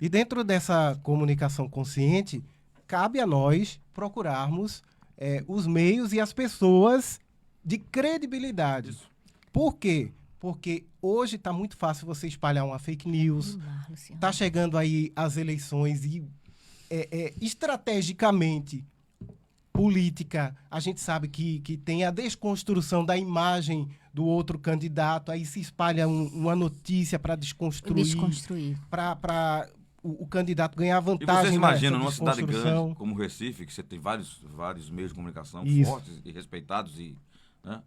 C: E dentro dessa comunicação consciente, cabe a nós procurarmos os meios e as pessoas de credibilidade.
B: Isso.
C: Por quê? Porque hoje está muito fácil você espalhar uma fake news.
A: Vamos lá, Luciano.
C: Está chegando aí as eleições e estrategicamente política, a gente sabe que tem a desconstrução da imagem do outro candidato, aí se espalha uma notícia para
A: Desconstruir.
C: para o candidato ganhar
B: E
C: vantagem.
B: vocês imaginam
C: nessa
B: numa cidade
C: desconstrução.
B: grande como Recife, que você tem vários meios de comunicação
C: Isso.
B: fortes e respeitados, né?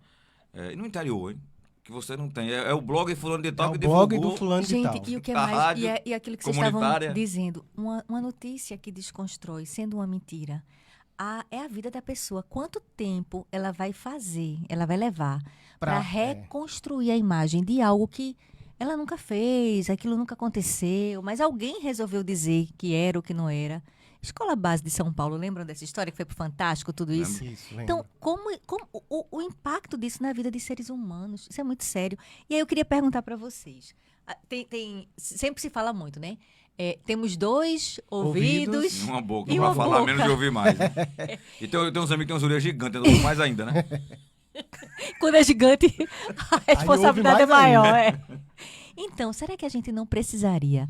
B: E no interior, hein? Que você não tem. É o blog fulano de tal
C: É
B: que
C: o blog
B: divulgou.
C: do fulano de tal.
A: Gente, e o que é
B: A
A: mais.
B: rádio
A: E aquilo que vocês estavam
B: comunitária.
A: dizendo, uma notícia que desconstrói, sendo uma mentira, é a vida da pessoa. Quanto tempo ela vai fazer, ela vai levar para reconstruir a imagem de algo que ela nunca fez, aquilo nunca aconteceu, mas alguém resolveu dizer que era ou que não era. Escola Base de São Paulo, lembram dessa história que foi pro Fantástico, tudo isso?
C: Isso, lembra.
A: Então, como o impacto disso na vida de seres humanos, isso é muito sério. E aí eu queria perguntar para vocês. Sempre se fala muito, né? Temos dois ouvidos.
B: E uma boca,
A: E
B: pra
A: uma
B: falar
A: boca.
B: menos e ouvir mais. Né? E tem uns amigos que têm umas orelhas gigantes, eu mais ainda, né?
A: Quando é gigante, a responsabilidade é
C: ouve mais
A: maior.
C: ainda.
A: Então, será que a gente não precisaria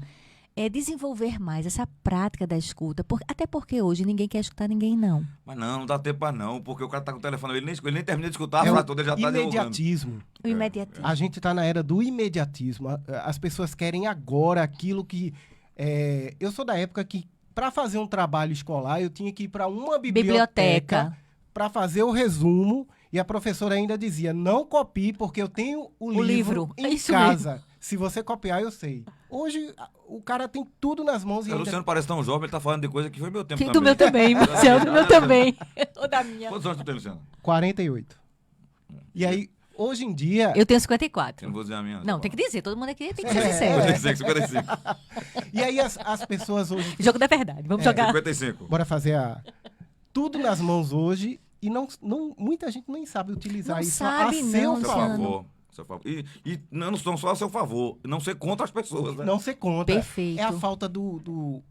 A: desenvolver mais essa prática da escuta? Até porque hoje ninguém quer escutar ninguém, não.
B: Mas não dá tempo pra não, porque o cara tá com o telefone, ele nem termina de escutar, a
C: É
B: frase
C: o
B: toda, ele já tá divulgando.
C: imediatismo.
A: O imediatismo.
C: A gente está na era do imediatismo. As pessoas querem agora aquilo que... eu sou da época que, para fazer um trabalho escolar, eu tinha que ir para uma biblioteca para fazer o resumo, e a professora ainda dizia, não copie, porque eu tenho o livro
A: É
C: em
A: isso
C: casa.
A: mesmo.
C: Se você copiar, eu sei. Hoje, o cara tem tudo nas mãos e
B: O
C: ainda...
B: Luciano parece tão jovem, ele tá falando de coisa que foi meu tempo
A: Do
B: também.
A: meu também, Marcelo, do meu também. Ou da minha.
B: Quantos anos tu tem, Luciano?
C: 48. E aí, hoje em dia...
A: Eu tenho
B: Eu
A: 54.
B: não vou dizer a minha.
A: Não, tem que dizer, todo mundo aqui tem que ser
C: É.
A: sincero.
B: 55.
C: E aí, as pessoas hoje...
A: Jogo da verdade, vamos jogar.
B: 55.
C: Bora fazer tudo nas mãos hoje e muita gente nem sabe utilizar
A: Não
C: isso
A: sabe,
C: a seu
A: não,
B: Seu
C: favor.
B: favor. Seu favor. E não só a seu favor, não ser contra as pessoas, né?
C: Não ser contra.
A: Perfeito.
C: É a falta do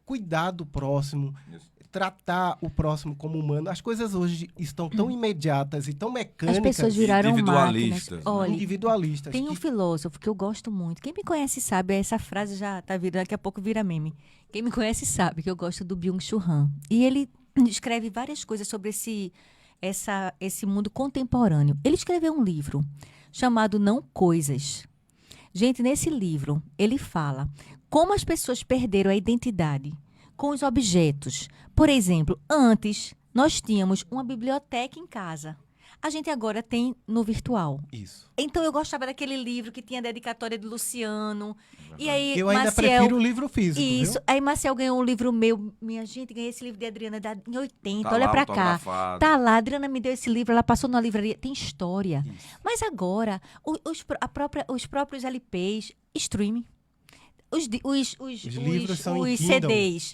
C: cuidado próximo,
B: Isso.
C: tratar o próximo como humano. As coisas hoje estão tão imediatas e tão
A: As
C: mecânicas,
A: pessoas viraram
B: Individualistas,
A: máquinas.
B: né?
A: Olha,
C: individualistas.
A: tem um
C: que-
A: filósofo que eu gosto muito. Quem me conhece sabe, essa frase já tá virando, daqui a pouco vira meme. Quem me conhece sabe que eu gosto do Byung-Chul Han. E ele escreve várias coisas sobre esse mundo contemporâneo. Ele escreveu um livro chamado Não Coisas. Gente, nesse livro, ele fala como as pessoas perderam a identidade com os objetos. Por exemplo, antes nós tínhamos uma biblioteca em casa. A gente agora tem no virtual.
C: Isso.
A: Então eu gostava daquele livro que tinha a dedicatória do Luciano. E aí,
C: Eu ainda
A: Maciel,
C: prefiro o livro físico,
A: isso.
C: viu?
A: Aí Marcel ganhou um livro meu. Minha gente, ganhei esse livro de Adriana em 80.
B: Tá
A: Olha
B: lá,
A: pra cá.
B: autografado.
A: Tá lá, a Adriana me deu esse livro, ela passou na livraria. Tem história.
C: Isso.
A: Mas agora, os próprios LPs, streaming. Os
C: livros são em
A: os
C: Kindle.
A: CDs.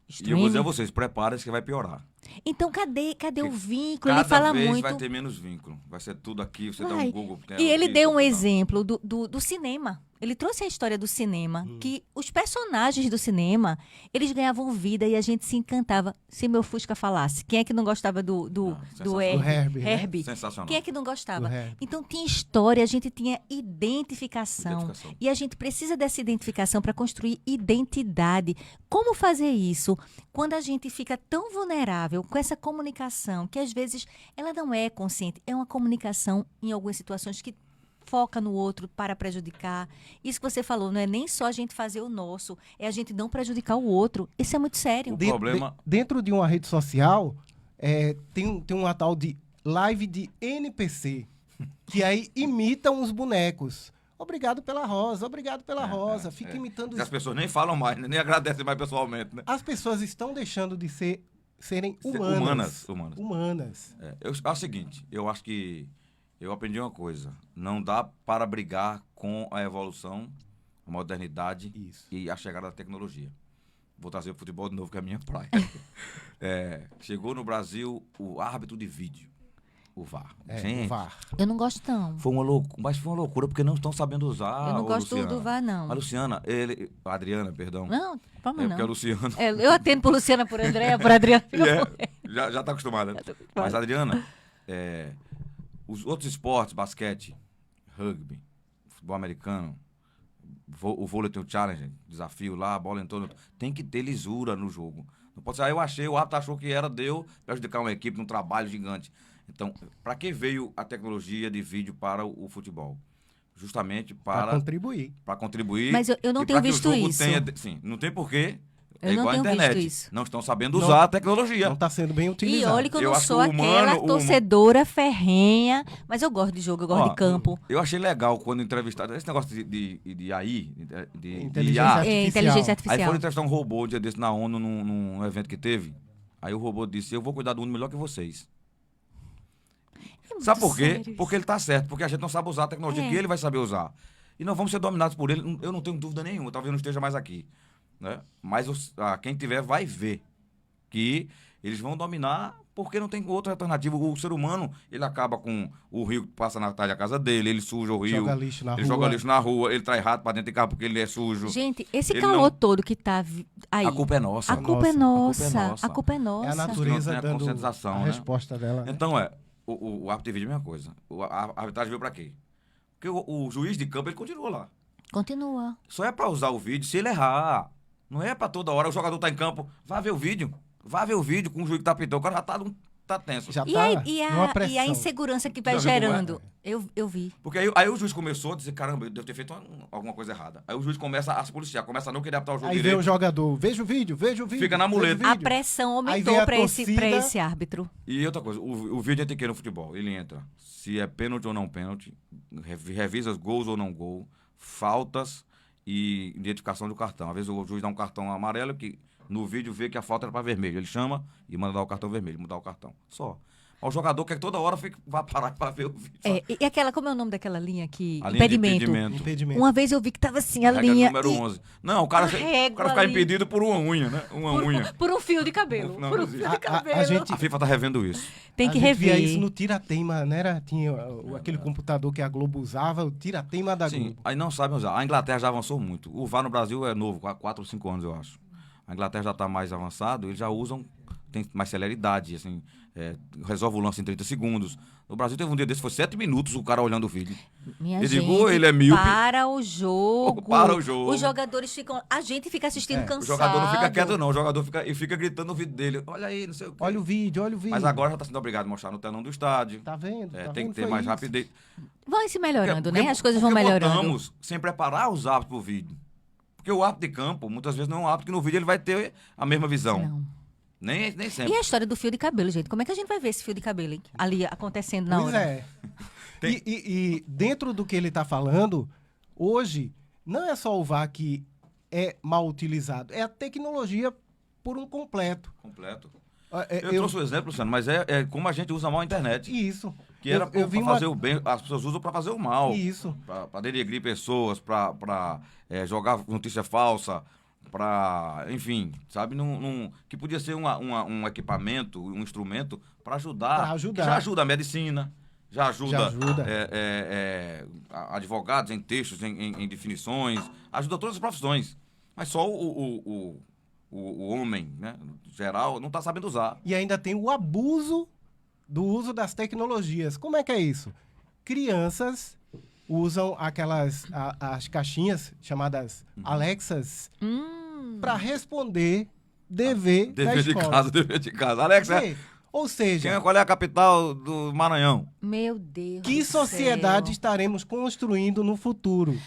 B: E eu vou
A: Streaming.
B: dizer a vocês, preparem-se que vai piorar.
A: Então, cadê o vínculo?
B: Cada
A: Ele fala
B: vez
A: muito.
B: vai ter menos vínculo. Vai ser tudo aqui, você dá
A: Vai.
B: um Google.
A: E ele
B: aqui,
A: deu um
B: tudo lá.
A: exemplo do cinema. Ele trouxe a história do cinema, que os personagens do cinema, eles ganhavam vida e a gente se encantava. Se meu Fusca falasse, quem é que não gostava do
B: sensacional.
C: Herbie, né?
A: Herbie?
B: Sensacional.
A: Quem é que não gostava?
C: Do Herbie.
A: Então tinha história, a gente tinha identificação.
B: Identificação.
A: E a gente precisa dessa identificação para construir identidade. Como fazer isso quando a gente fica tão vulnerável com essa comunicação, que às vezes ela não é consciente, é uma comunicação em algumas situações que foca no outro para prejudicar. Isso que você falou, não é nem só a gente fazer o nosso, é a gente não prejudicar o outro. Isso é muito sério.
B: O problema-
C: Dentro de uma rede social, tem uma tal de live de NPC, que aí imitam os bonecos. Obrigado pela rosa, obrigado pela rosa. Fica imitando
B: As pessoas nem falam mais, né? Nem agradecem mais pessoalmente, né?
C: As pessoas estão deixando de serem
B: Humanas.
C: humanas.
B: É o seguinte, eu acho que eu aprendi uma coisa. Não dá para brigar com a evolução, a modernidade
C: Isso.
B: e a chegada da tecnologia. Vou trazer o futebol de novo, que é a minha praia. Chegou no Brasil o árbitro de vídeo, o VAR.
C: O VAR.
A: Eu não gosto, não.
B: Foi uma loucura, porque não estão sabendo usar.
A: Eu não
B: ô,
A: gosto
B: Luciana.
A: do VAR, não.
B: A Luciana, a Adriana, perdão.
A: Não, vamos
B: Porque a
A: não.
B: Luciana.
A: Eu atendo por Luciana, por Andréa, por Adriana.
B: Já tá acostumada.
A: Já tô acostumada.
B: Mas, Adriana, os outros esportes, basquete, rugby, futebol americano, o vôlei tem o challenge, desafio lá, a bola entrou, tem que ter lisura no jogo. Não pode ser, eu achei, o árbitro achou que deu prejudicar uma equipe num trabalho gigante. Então, para que veio a tecnologia de vídeo para o futebol? Justamente
C: Para contribuir.
B: para contribuir.
A: Mas eu não
B: e
A: tenho
B: pra que o
A: visto
B: jogo
A: isso.
B: sim, não tem porquê.
A: Eu
B: É
A: não
B: igual a
A: tenho visto
B: internet.
A: isso.
B: Não estão sabendo
C: Não-
B: usar a tecnologia.
C: Não está sendo bem
A: E
C: utilizado.
A: olha que eu
B: Eu
A: não
B: acho
A: sou
B: que o humano-
A: aquela torcedora ferrenha, mas eu gosto de jogo, eu gosto
B: Ó,
A: de campo.
B: Eu achei legal quando entrevistaram esse negócio de AI, de
C: Inteligência
B: IA.
C: artificial.
A: Inteligência
B: Aí
A: artificial.
B: foram entrevistar um robô um dia desse na ONU, num evento que teve. Aí o robô disse, eu vou cuidar do mundo melhor que vocês.
A: É muito
B: Sabe por quê?
A: sério
B: Porque ele tá certo, porque a gente não sabe usar a tecnologia
A: É.
B: que ele vai saber usar. E nós vamos ser dominados por ele, eu não tenho dúvida nenhuma, talvez eu não esteja mais aqui. Né? Mas quem tiver vai ver que eles vão dominar porque não tem outra alternativa. O ser humano, ele acaba com o rio que passa na tarde da casa dele, ele suja o rio,
C: Joga lixo na
B: ele
C: rua.
B: joga lixo na rua, ele traz rato pra dentro de carro porque ele é sujo.
A: Gente, esse
B: Ele
A: calor
B: não-
A: todo que tá aí.
B: A culpa é nossa.
A: A culpa é
C: Nossa,
A: nossa. A culpa é
C: É
A: nossa.
C: a
B: não
C: natureza
B: tem a
C: dando
B: conscientização,
C: a
B: né?
C: resposta dela. né?
B: Então o árbitro de vídeo é a mesma coisa. A arbitragem veio pra quê? Porque o juiz de campo, ele continua lá.
A: Continua.
B: Só é pra usar o vídeo se ele errar. Não é pra toda hora o jogador tá em campo, vá ver o vídeo. Vá ver o vídeo com o juiz que tá pitando. O cara já tá tenso.
C: Já
A: E
C: tá
A: a
C: numa pressão.
A: insegurança que vai
B: Já viu como é?
A: gerando? Eu vi.
B: Porque aí o juiz começou a dizer, caramba, eu devo ter feito alguma coisa errada. Aí o juiz começa a se policiar, começa a não querer apitar o jogo
C: Aí vem
B: direito.
C: o jogador, veja o vídeo.
B: Fica na
C: veja o
B: muleta.
A: A
C: vídeo.
A: pressão
C: Aí vem
A: aumentou
C: a
A: pra
C: torcida.
A: esse árbitro.
B: E outra coisa, o vídeo tem que ir no futebol. Ele entra, se é pênalti ou não pênalti, revisa gols ou não gol, faltas e identificação do cartão. Às vezes o juiz dá um cartão amarelo que no vídeo vê que a falta era para vermelho. Ele chama e manda dar o cartão vermelho, mudar o cartão. Só. Mas o jogador quer que toda hora vá parar para ver o vídeo.
A: É, e aquela, como é o nome daquela linha aqui?
B: A linha de
A: Impedimento.
C: Impedimento.
A: Uma vez eu vi que tava assim, a
B: Regra
A: linha.
B: número 11. Não, o cara
A: a régua
B: fica
A: ali.
B: impedido por uma unha, né? Uma unha.
A: Por um fio de cabelo.
B: Não,
A: por um
B: não
A: fio
B: existe.
A: de cabelo.
C: A gente-
B: A FIFA tá revendo isso.
A: Tem que
C: a gente via
A: rever.
C: isso no tira-teima, né? Tinha aquele computador que a Globo usava, o tira-teima da
B: Sim,
C: Globo.
B: aí não sabem usar. A Inglaterra já avançou muito. O VAR no Brasil é novo, 4 ou 5 anos, eu acho. A Inglaterra já está mais avançado, eles já usam, tem mais celeridade, assim, resolve o lance em 30 segundos. No Brasil teve um dia desse, foi 7 minutos o cara olhando o vídeo.
A: Minha
B: Eu
A: gente,
B: digo, ou ele é míope.
A: para o jogo.
B: Para o jogo.
A: Os jogadores ficam. A gente fica assistindo cansado.
B: O jogador não fica quieto, não. O jogador fica gritando no vídeo dele. Olha aí, não sei o quê.
C: Olha o vídeo.
B: Mas agora já está sendo obrigado a mostrar no telão do estádio.
C: Tá vendo? Tá
B: Tem
C: vendo?
B: que ter
C: Foi
B: mais
C: isso.
B: rapidez.
A: Vão se melhorando,
B: Porque-
A: né? As coisas vão
B: porque
A: melhorando.
B: Botamos sem preparar os árbitros pro vídeo. Porque o árbitro de campo, muitas vezes não é um árbitro que no vídeo ele vai ter a mesma visão.
A: Não.
B: Nem
A: E
B: sempre.
A: a história do fio de cabelo, gente? Como é que a gente vai ver esse fio de cabelo hein? Ali acontecendo na
C: Pois
A: hora?
C: é.
B: Tem-
C: E dentro do que ele está falando, hoje, não é só o VAR que é mal utilizado, é a tecnologia por um completo.
B: Completo.
C: Eu,
B: Eu trouxe o exemplo, Luciano, mas é como a gente usa mal a internet.
C: Isso.
B: Que era
C: eu vi
B: para fazer o bem, as pessoas usam para fazer o mal.
C: Isso.
B: Para denegrir pessoas, para jogar notícia falsa, para, enfim, sabe? Que podia ser um equipamento, um instrumento para ajudar.
C: Pra ajudar.
B: Que já ajuda a medicina, já ajuda,
C: Já ajuda.
B: Advogados em textos, em definições, ajuda todas as profissões. Mas só o homem, né, geral, não está sabendo usar.
C: E ainda tem o abuso do uso das tecnologias. Como é que é isso? Crianças usam as caixinhas chamadas Alexas para responder dever da
B: Dever de
C: escola.
B: casa, dever de casa. Alex,
C: Ou seja,
B: qual é a capital do Maranhão?
A: Meu Deus
C: que
A: do
C: sociedade
A: céu.
C: estaremos construindo no futuro?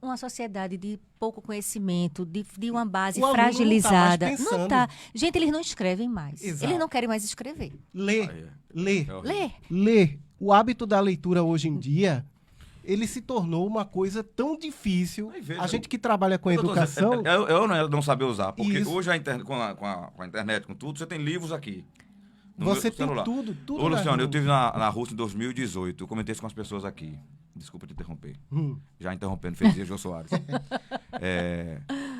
A: Uma sociedade de pouco conhecimento, de uma base
C: O aluno não tá mais
A: fragilizada.
C: pensando.
A: tá. Gente, eles não escrevem mais.
C: Exato.
A: Eles não querem mais escrever.
C: Ler,
B: Aí,
C: ler,
B: é horrível.
A: Lê.
C: ler. O hábito da leitura hoje em dia, ele se tornou uma coisa tão difícil.
B: Aí, veja.
C: A gente que trabalha com
B: Eu tô
C: educação...
B: dizendo, eu não saber usar, porque
C: Isso.
B: hoje com a internet, com tudo, você tem livros aqui. no
C: Você
B: meu
C: tem
B: celular.
C: tudo
B: Ô,
C: na
B: Luciano, eu
C: mão.
B: estive na Rússia em 2018, eu comentei isso com as pessoas aqui. Desculpa te interromper. Já interrompendo, feliz dia, João Soares.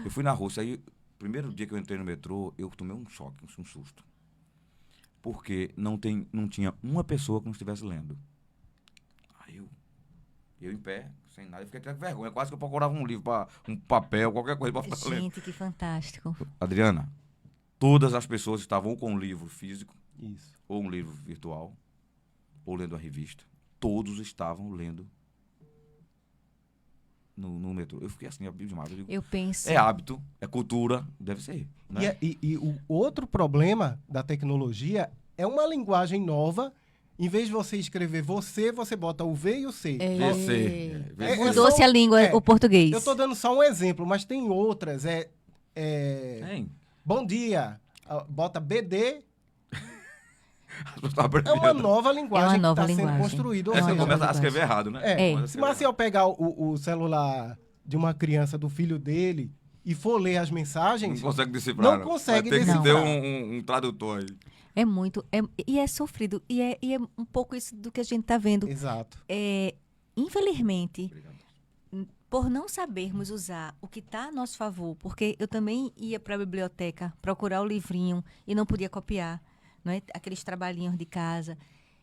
B: Eu fui na Rússia, aí, primeiro dia que eu entrei no metrô, eu tomei um choque, um susto. Porque não tinha uma pessoa que não estivesse lendo. Aí eu em pé, sem nada, eu fiquei até com vergonha. Quase que eu procurava um livro, um papel, qualquer coisa para ficar lendo.
A: Gente, que fantástico.
B: Adriana, todas as pessoas estavam ou com um livro físico,
C: Isso.
B: ou um livro virtual, ou lendo a revista. Todos estavam lendo no metrô. Eu fiquei assim, demais. Eu digo,
A: Eu penso.
B: é hábito, é cultura, deve ser. Né?
C: E o outro problema da tecnologia é uma linguagem nova. Em vez de você escrever você bota o V e o C.
B: VC.
C: É,
A: Mudou-se a língua, o português.
C: Eu estou dando só um exemplo, mas tem outras.
B: Hein?
C: Bom dia. Bota BD.
B: Tá
C: É uma nova linguagem que está sendo
A: linguagem.
C: construída. Ou
A: É uma
B: Você
C: seja,
A: nova
B: começa a
A: linguagem.
B: escrever errado, né?
C: É,
B: Começa a
C: se
B: escrever
C: Marcel pegar o celular de uma criança, do filho dele, e for ler as
B: errado.
C: mensagens,
B: Não consegue decifrar.
C: não consegue
B: Vai ter que
C: decifrar.
B: ter um tradutor aí.
A: É muito. E é sofrido. E é um pouco isso do que a gente está vendo.
C: Exato.
A: Infelizmente,
B: Obrigado.
A: por não sabermos usar o que está a nosso favor, porque eu também ia para a biblioteca procurar o livrinho e não podia copiar, não é? Aqueles trabalhinhos de casa.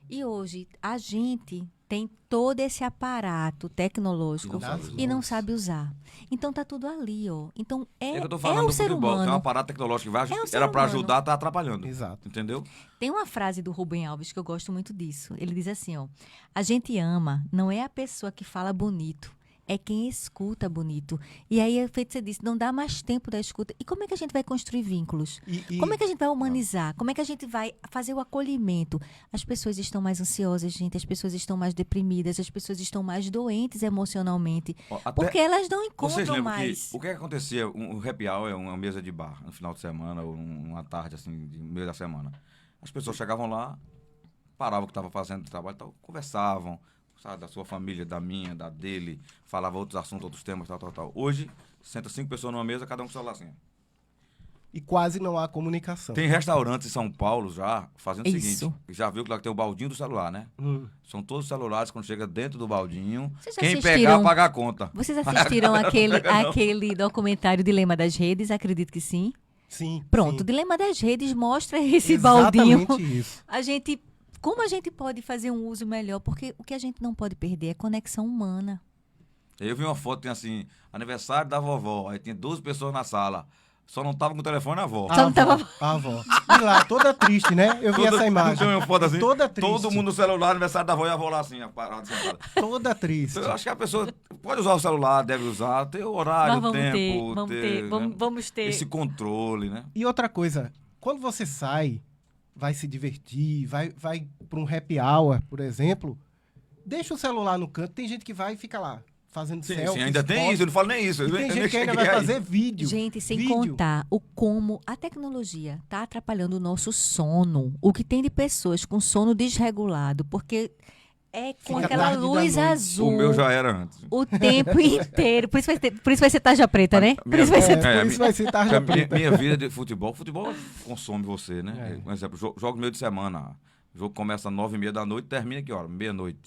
A: E hoje a gente tem todo esse aparato tecnológico
B: E não sabe usar.
A: e não sabe usar. Então tá tudo ali, ó. Então
B: É que eu tô
A: é
B: falando
A: o
B: do
A: ser
B: futebol. Tem um
A: humano.
B: aparato tecnológico que vai,
A: É um ser
B: era pra
A: humano.
B: ajudar, tá atrapalhando.
C: Exato.
B: Entendeu?
A: Tem uma frase do Rubem Alves que eu gosto muito disso. Ele diz assim, ó: a gente ama não é a pessoa que fala bonito, é quem escuta bonito. E aí, é feito você disse, não dá mais tempo da escuta. E como é que a gente vai construir vínculos? Como é que a gente vai humanizar? Como é que a gente vai fazer o acolhimento? As pessoas estão mais ansiosas, gente. As pessoas estão mais deprimidas. As pessoas estão mais doentes emocionalmente.
B: Ó, até-
A: Porque elas não
B: Vocês
A: encontram
B: lembram
A: mais.
B: que o que acontecia? Um happy hour é uma mesa de bar no final de semana, ou uma tarde, assim, de meio da semana. As pessoas chegavam lá, paravam o que estavam fazendo de trabalho e tal, conversavam, sabe, da sua família, da minha, da dele, falava outros assuntos, outros temas, tal. Hoje, senta 5 pessoas numa mesa, cada um com o celular assim.
C: E quase não há comunicação.
B: Tem restaurantes em São Paulo já fazendo o
A: Isso.
B: seguinte, já viu que lá tem o baldinho do celular, né? São todos os celulares, quando chega dentro do baldinho,
A: Vocês já
B: quem
A: assistiram-
B: pegar, paga a conta.
A: Vocês assistiram aquele documentário Dilema das Redes? Acredito que sim.
C: Sim.
A: Pronto, o
C: sim.
A: Dilema das Redes mostra esse
C: Exatamente
A: baldinho.
C: isso.
A: Como a gente pode fazer um uso melhor? Porque o que a gente não pode perder é conexão humana.
B: Eu vi uma foto, tem assim, aniversário da vovó, aí tinha 12 pessoas na sala, só não tava com o telefone a avó.
A: Só não tava-
C: A avó. E lá, toda triste, né? Eu vi essa
B: Não
C: imagem.
B: tem uma foto assim?
C: Toda triste.
B: Todo mundo no celular, aniversário da avó e a avó lá assim, parada, sentada.
C: Toda triste.
B: Eu acho que a pessoa pode usar o celular, deve usar, ter o horário,
A: Mas
B: o tempo, né?
A: vamos ter.
B: Esse controle, né?
C: E outra coisa, quando você sai, vai se divertir, vai para um happy hour, por exemplo, deixa o celular no canto. Tem gente que vai e fica lá, fazendo
B: Sim,
C: selfies.
B: ainda tem
C: fotos.
B: isso, eu não falo nem isso.
C: E
B: eu
C: tem
B: nem
C: gente que ainda
B: cheguei
C: vai
B: aí.
C: fazer vídeo.
A: Gente, sem
C: Vídeo.
A: contar o como a tecnologia está atrapalhando o nosso sono. O que tem de pessoas com sono desregulado, porque é com
C: Fica
A: aquela
C: tarde da
A: luz
C: noite.
A: azul
B: O meu já era antes.
A: o tempo inteiro. Por isso vai ser tarja preta, né? Por
B: minha-
A: isso vai ser...
C: É,
B: É,
C: por isso vai ser tarja
B: Minha,
C: preta.
B: minha vida de futebol consome você, né?
C: É.
B: Por exemplo, jogo no meio de semana. O jogo começa às 9h30 da noite, termina que hora? Meia-noite.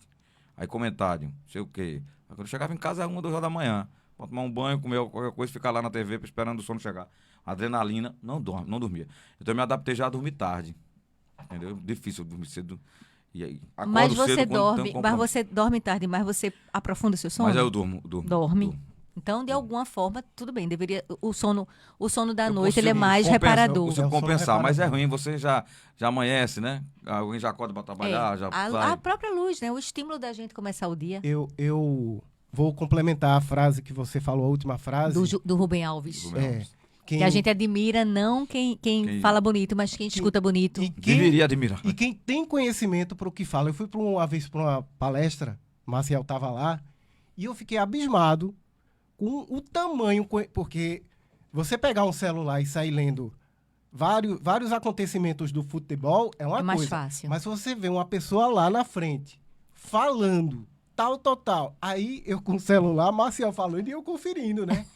B: Aí comentário, não sei o quê. Aí quando eu chegava em casa, era 1, 2 horas da manhã. Vou tomar um banho, comer qualquer coisa, ficar lá na TV esperando o sono chegar. Adrenalina, não dormia. Então eu me adaptei já a dormir tarde. Entendeu? Difícil dormir cedo. E aí, acordo
A: Mas
B: cedo
A: você
B: quando tem um
A: dorme, mas
B: compromisso.
A: você dorme tarde, mas você aprofunda o seu sono?
B: Mas aí eu durmo.
A: Dorme.
B: durmo.
A: Então, de alguma forma, tudo bem, deveria o sono da
B: Eu
A: noite ele é
B: consigo
A: mais
B: compensar,
A: reparador.
B: Eu consigo
C: É o sono
B: compensar, mas é
C: reparador.
B: ruim, você já amanhece, né? Alguém já acorda para trabalhar, já
A: a
B: sai.
A: própria luz, né? O estímulo da gente começar o dia.
C: Eu vou complementar a frase que você falou, a última frase.
A: Do Rubem Alves.
B: Rubem
C: É,
B: Alves.
A: Que a gente admira não quem fala bonito, mas quem escuta bonito.
B: Deveria admirar.
C: E quem tem conhecimento para o que fala. Eu fui uma vez para uma palestra, Maciel estava lá, e eu fiquei abismado com o tamanho, porque você pegar um celular e sair lendo vários acontecimentos do futebol é uma
A: É mais
C: coisa.
A: fácil.
C: Mas você vê uma pessoa lá na frente, falando, tal. Aí eu com o celular, Maciel falando e eu conferindo, né?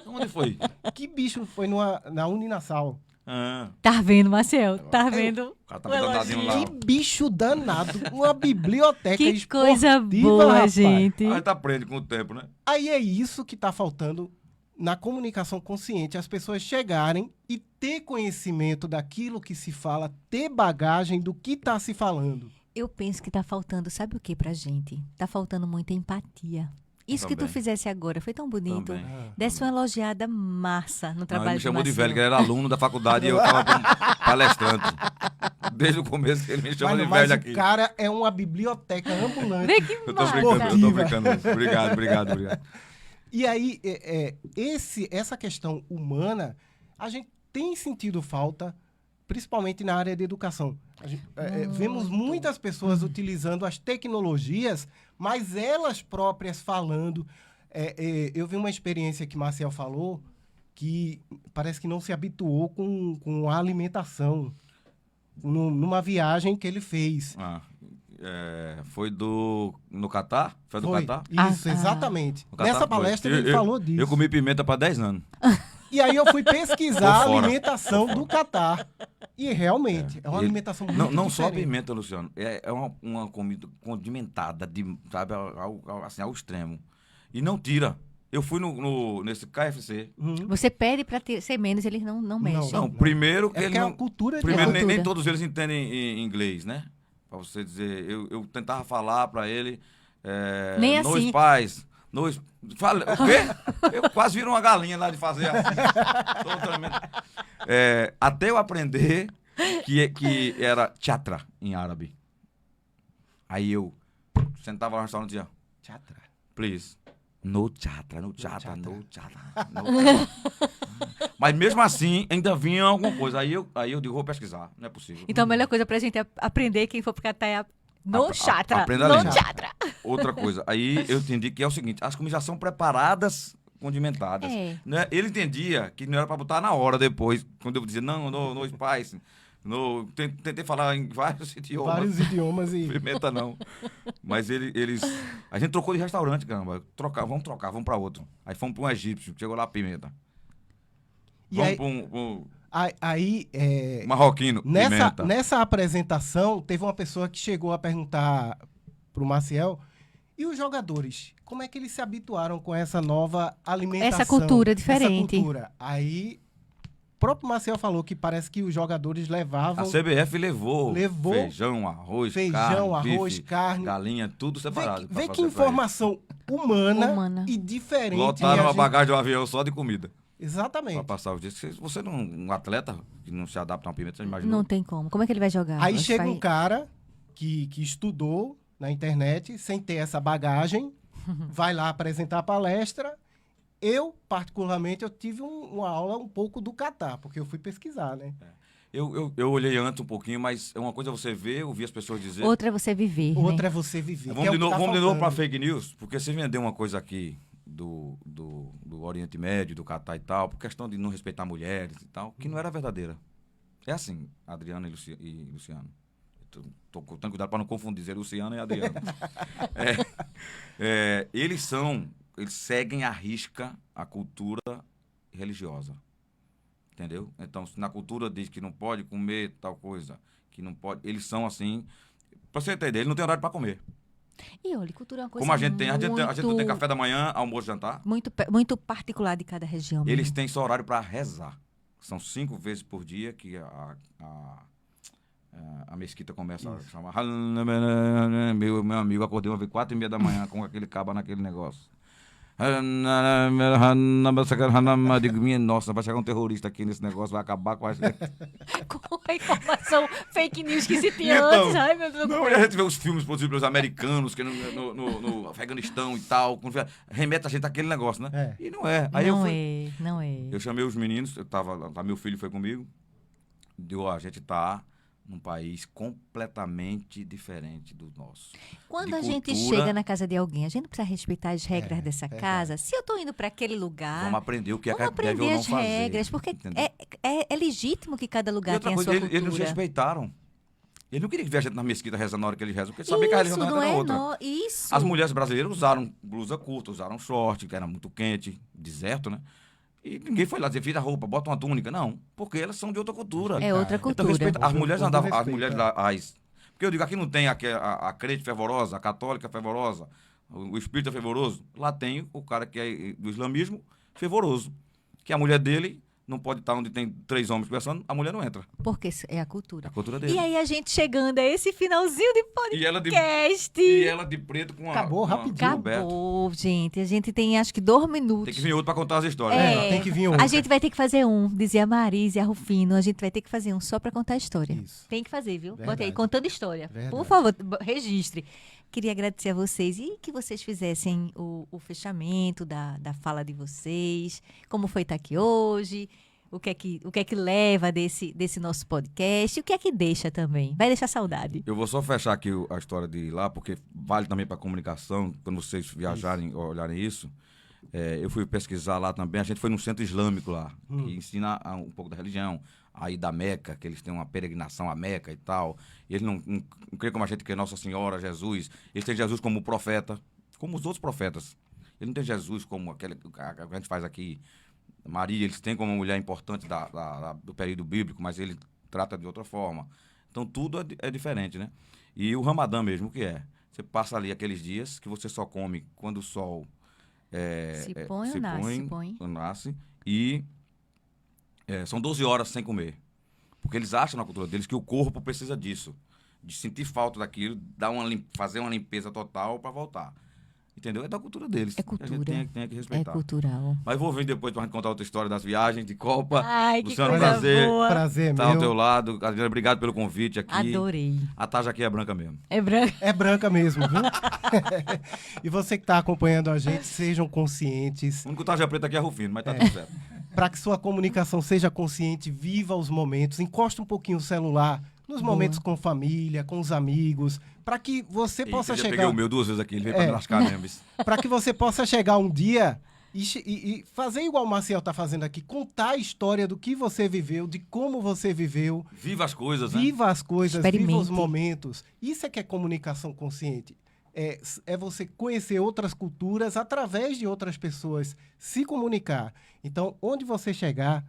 B: Onde foi?
C: Que bicho foi na Uninassal?
B: Ah,
A: Tá vendo, Marcel? Tá vendo?
B: o cara tá me danadinho lá.
C: Que bicho danado. Uma biblioteca
A: Que
C: esportiva,
A: coisa boa,
C: rapaz.
A: gente.
B: Aí tá aprende com o tempo, né?
C: Aí é isso que tá faltando na comunicação consciente. As pessoas chegarem e ter conhecimento daquilo que se fala, ter bagagem do que tá se falando.
A: Eu penso que tá faltando, sabe o que pra gente? Tá faltando muita empatia. Isso que tu
B: Também.
A: fizesse agora foi tão bonito.
B: Também.
A: Desse uma elogiada massa no
B: Não,
A: trabalho
B: ele me chamou
A: do
B: de velho, que
A: Marcel.
B: ele era aluno da faculdade e eu tava como palestrante. Desde o começo ele me chamou de
C: Mas
B: velho
C: o
B: aqui.
C: cara é uma biblioteca ambulante.
A: Vê que
B: Eu tô
A: massa.
B: brincando. Obrigado.
C: E aí, essa questão humana, a gente tem sentido falta, principalmente na área de educação. Vemos muitas pessoas utilizando as tecnologias, mas elas próprias falando. Eu vi uma experiência que Marcel falou, que parece que não se habituou com a alimentação, numa viagem que ele fez.
B: Foi no Catar? Foi do Catar?
C: Isso, exatamente.
B: No Catar
C: Nessa
B: foi.
C: palestra ele falou disso.
B: Eu comi pimenta para 10 anos.
C: E aí eu fui pesquisar a
B: Tô fora.
C: alimentação do Catar. E realmente, é uma alimentação muito
B: Não só
C: diferente.
B: pimenta, Luciano. É uma comida condimentada, sabe, assim, ao extremo. E não tira. Eu fui nesse KFC.
A: Você pede pra ser menos, eles não mexem.
B: Não, primeiro que
C: É
B: ele
C: que é
B: não...
C: a cultura de
B: Primeiro,
C: lá.
B: nem todos eles entendem em inglês, né? Pra você dizer... Eu tentava falar pra ele...
A: Nem
B: Nos
A: assim.
B: pais... Fala, o quê? Eu quase viro uma galinha lá de fazer assim. Tô tremendo. Até eu aprender que era chatra em árabe. Aí eu sentava lá no restaurante e dizia...
C: Chatra.
B: Please. No chatra. Mas mesmo assim, ainda vinha alguma coisa. Aí eu digo, vou pesquisar. Não é possível.
A: Então a melhor coisa pra gente aprender, quem for pro Catar, é no chatra.
B: Aprenda a
A: No
B: língua.
A: chatra.
B: Outra coisa. Aí eu entendi que é o seguinte, as comidas já são preparadas, condimentadas. Né? Ele entendia que não era para botar na hora depois, quando eu dizia, não, no spice. Tentei falar em vários idiomas.
C: Vários idiomas e...
B: Pimenta não. Mas eles... A gente trocou de restaurante, caramba. Vamos para outro. Aí fomos para um egípcio, chegou lá pimenta.
C: E
B: Vamos
C: aí-
B: para um
C: Aí,
B: marroquino, pimenta.
C: nessa apresentação, teve uma pessoa que chegou a perguntar pro Maciel, e os jogadores, como é que eles se habituaram com essa nova alimentação?
A: Essa cultura diferente.
C: Essa cultura. Aí, o próprio Maciel falou que parece que os jogadores
B: A
C: levavam
B: CBF levou
C: Feijão,
B: feijão,
C: arroz,
B: bife,
C: carne.
B: galinha, tudo separado. pra
C: Vê
B: fazer
C: que
B: pra
C: informação humana,
A: Humana.
C: e diferente.
B: Lotaram
C: e a
B: uma
C: gente-
B: bagagem do avião só de comida. Pra
C: Exatamente.
B: passar os dias. Você não, um atleta que não se adapta a uma pimenta, você imaginou?
A: Não tem como. Como é que ele vai jogar?
C: Aí
A: Acho que
C: chega
A: vai-
C: um cara que estudou na internet, sem ter essa bagagem, vai lá apresentar a palestra. Eu, particularmente, eu tive uma aula um pouco do Catar, porque eu fui pesquisar, né?
B: Eu olhei antes um pouquinho, mas é uma coisa você ver, ouvir as pessoas dizer.
A: Outra é você viver,
C: Outra
A: né?
C: é você viver.
B: Vamos de novo para fake news, porque você vender uma coisa aqui do Oriente Médio, do Catar e tal, por questão de não respeitar mulheres e tal, que não era verdadeira. É assim, Adriana e Luciano. Tô tendo cuidado para não confundir dizer Luciano e Adriano. Eles seguem à risca a cultura religiosa. Entendeu? Então, se na cultura diz que não pode comer tal coisa, que não pode, eles são assim. Pra você ter ideia, eles não têm horário para comer.
A: E olha, cultura é uma coisa
B: Como a gente tem não tem
A: muito-
B: café da manhã, almoço, jantar.
A: muito particular de cada região.
B: Eles
A: mesmo.
B: têm só horário para rezar. São 5 vezes por dia que A mesquita começa a chamar. Meu amigo, acordei uma vez 4h30 da manhã com aquele cabo naquele negócio. Digo, minha nossa, vai chegar um terrorista aqui nesse negócio, vai acabar com a gente.
A: Com a informação fake news que se tinha
B: Então,
A: antes. Ai, meu Deus do
B: não,
A: céu.
B: e a gente vê os filmes produzidos pelos americanos, que no Afeganistão e tal, remete a gente àquele negócio, né?
C: É.
B: E não é. Aí
A: Não é.
B: eu chamei os meninos, meu filho foi comigo, digo, ó, a gente tá num país completamente diferente do nosso.
A: Quando
B: De
A: a gente
B: cultura,
A: chega na casa de alguém, a gente precisa respeitar as regras dessa
C: verdade.
A: casa. Se eu tô indo para aquele lugar,
B: vamos aprender o que é que
A: vamos
B: deve ou
A: aprender
B: não
A: as
B: fazer.
A: regras, porque
B: entendeu?
A: é legítimo que cada
B: E
A: lugar
B: outra
A: tenha a
B: coisa,
A: sua
B: eles nos
A: cultura.
B: respeitaram. Ele não queria que viesse na mesquita rezando na hora que eles rezam, porque ele sabia que a religião
A: Isso,
B: não
A: não
B: era
A: é?
B: outra.
A: Isso.
B: As mulheres brasileiras usaram blusa curta, usaram short, que era muito quente, deserto, né? E ninguém foi lá dizer, vira a roupa, bota uma túnica. Não, porque elas são de outra cultura.
A: É outra
C: Então,
B: Então,
A: cultura.
B: respeita. As
C: Houve-
B: mulheres
C: houve
B: andavam, as
C: respeito,
B: mulheres
C: é.
B: lá, porque eu digo, aqui não tem a crente fervorosa, a católica fervorosa, o espírita fervoroso. Lá tem o cara que é do islamismo fervoroso. Que a mulher dele não pode estar onde tem 3 homens conversando, a mulher não entra.
A: Porque é a
B: É
A: cultura.
B: a cultura dele.
A: E aí a gente chegando a esse finalzinho de
B: E ela de,
A: podcast.
B: e ela de preto com a.
C: Acabou
B: com a-
C: rapidinho.
B: com o Beto.
A: Acabou, gente. A gente tem acho que 2 minutos.
B: Tem que vir outro pra contar as histórias.
A: É.
B: né?
C: Tem que vir
A: A
C: outro.
A: gente vai ter que fazer um, dizia a Marise e a Rufino. A gente vai ter que fazer um só para contar a história.
C: Isso.
A: Tem que fazer, viu?
C: Verdade.
A: Bota aí, contando história.
C: Verdade.
A: Por favor, registre. Queria agradecer a vocês e que vocês fizessem o fechamento da fala de vocês. Como foi estar aqui hoje? O que é que leva desse nosso podcast? E o que é que deixa também? Vai deixar saudade.
B: Eu vou só fechar aqui a história de ir lá, porque vale também para comunicação, quando vocês viajarem, olharem isso. Eu fui pesquisar lá também, a gente foi num centro islâmico lá, que ensina um pouco da religião, aí da Meca, que eles têm uma peregrinação à Meca e tal. E eles não creem como a gente crê Nossa Senhora, Jesus. Eles têm Jesus como profeta, como os outros profetas. Eles não têm Jesus como aquele que a gente faz aqui. Maria, eles têm como uma mulher importante do período bíblico, mas ele trata de outra forma. Então, tudo é diferente, né? E o Ramadã mesmo, o que é? Você passa ali aqueles dias que você só come quando o sol
A: Se põe ou nasce? Põe.
B: nasce e são 12 horas sem comer. Porque eles acham na cultura deles que o corpo precisa disso. De sentir falta daquilo, fazer uma limpeza total para voltar. Entendeu? É da cultura deles.
A: É cultura.
B: A gente tem que
A: É
B: respeitar.
A: cultural.
B: Mas vou vir depois pra gente contar outra história das viagens de Copa.
A: Ai, que
B: Luciano,
A: coisa
B: prazer.
A: boa.
C: Prazer,
B: Tá ao teu
C: meu.
B: lado. Adriana, obrigado pelo convite aqui.
A: Adorei.
B: A Taja aqui é branca mesmo.
A: É branco.
C: É branca mesmo, viu? E você que está acompanhando a gente, sejam conscientes.
B: O único Taja preta aqui é Rufino, mas tá tudo certo.
C: Para que sua comunicação seja consciente, viva os momentos, encosta um pouquinho o celular nos momentos com família, com os amigos, para que você possa
B: Eu já peguei
C: chegar,
B: o meu 2 vezes aqui, ele veio pra me lascar mesmo.
C: para que você possa chegar um dia e fazer igual o Maciel está fazendo aqui, contar a história do que você viveu, de como você viveu,
B: Viva as coisas, né?
C: viva as coisas, viva os
A: Experimente.
C: momentos. Isso é que é comunicação consciente. É você conhecer outras culturas através de outras pessoas, se comunicar. Então, onde você chegar,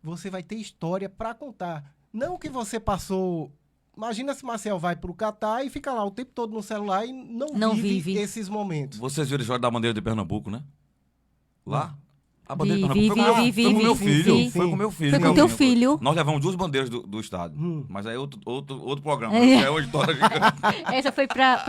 C: você vai ter história para contar. Não que você passou... Imagina se Marcel vai para o Catar e fica lá o tempo todo no celular e não vive esses momentos.
B: Vocês viram a história da bandeira de Pernambuco, né? Lá? A bandeira de
A: Vi,
B: Pernambuco foi com meu
A: vi,
B: filho.
A: vi.
B: Foi com meu filho.
A: Foi com
B: meu
A: teu
B: menino.
A: filho.
B: Nós levamos 2 bandeiras do estado. Mas aí outro programa.
A: É.
B: É hoje toda gigante.
A: Essa foi pra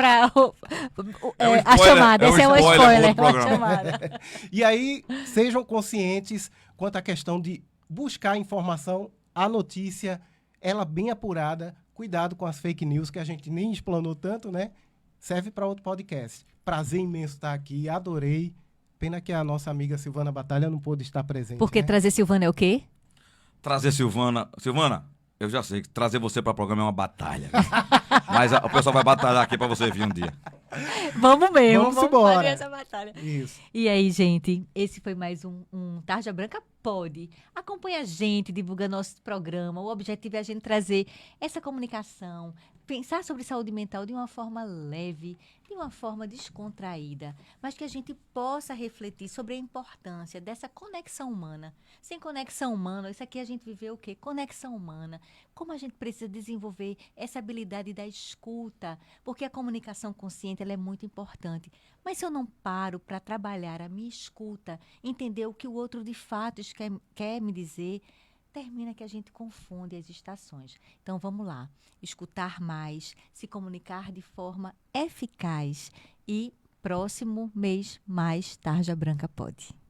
B: É um
A: a
B: spoiler,
A: chamada.
B: é um
A: Essa é uma
B: spoiler,
A: spoiler.
B: outro
A: Uma
B: programa.
A: chamada.
C: E aí, sejam conscientes quanto à questão de buscar a informação, a notícia, ela bem apurada. Cuidado com as fake news, que a gente nem explanou tanto, né? Serve para outro podcast. Prazer imenso estar aqui, adorei. Pena que a nossa amiga Silvana Batalha não pôde estar presente.
A: Porque
C: né?
A: trazer Silvana é o quê?
B: Trazer Silvana. Silvana, eu já sei que trazer você para o programa é uma batalha. Mas o pessoal vai batalhar aqui para você vir um dia.
A: Vamos mesmo.
C: Vamos embora.
A: fazer essa batalha.
C: Isso.
A: E aí, gente, esse foi mais um Tarja Branca Pode. Acompanhe a gente, divulga nosso programa. O objetivo é a gente trazer essa comunicação, pensar sobre saúde mental de uma forma leve, de uma forma descontraída, mas que a gente possa refletir sobre a importância dessa conexão humana. Sem conexão humana, isso aqui a gente viveu o quê? Conexão humana. Como a gente precisa desenvolver essa habilidade da escuta, porque a comunicação consciente ela é muito importante. Mas se eu não paro para trabalhar a minha escuta, entender o que o outro de fato quer me dizer, termina que a gente confunde as estações. Então, vamos lá. Escutar mais, se comunicar de forma eficaz e próximo mês mais Tarja Branca pode.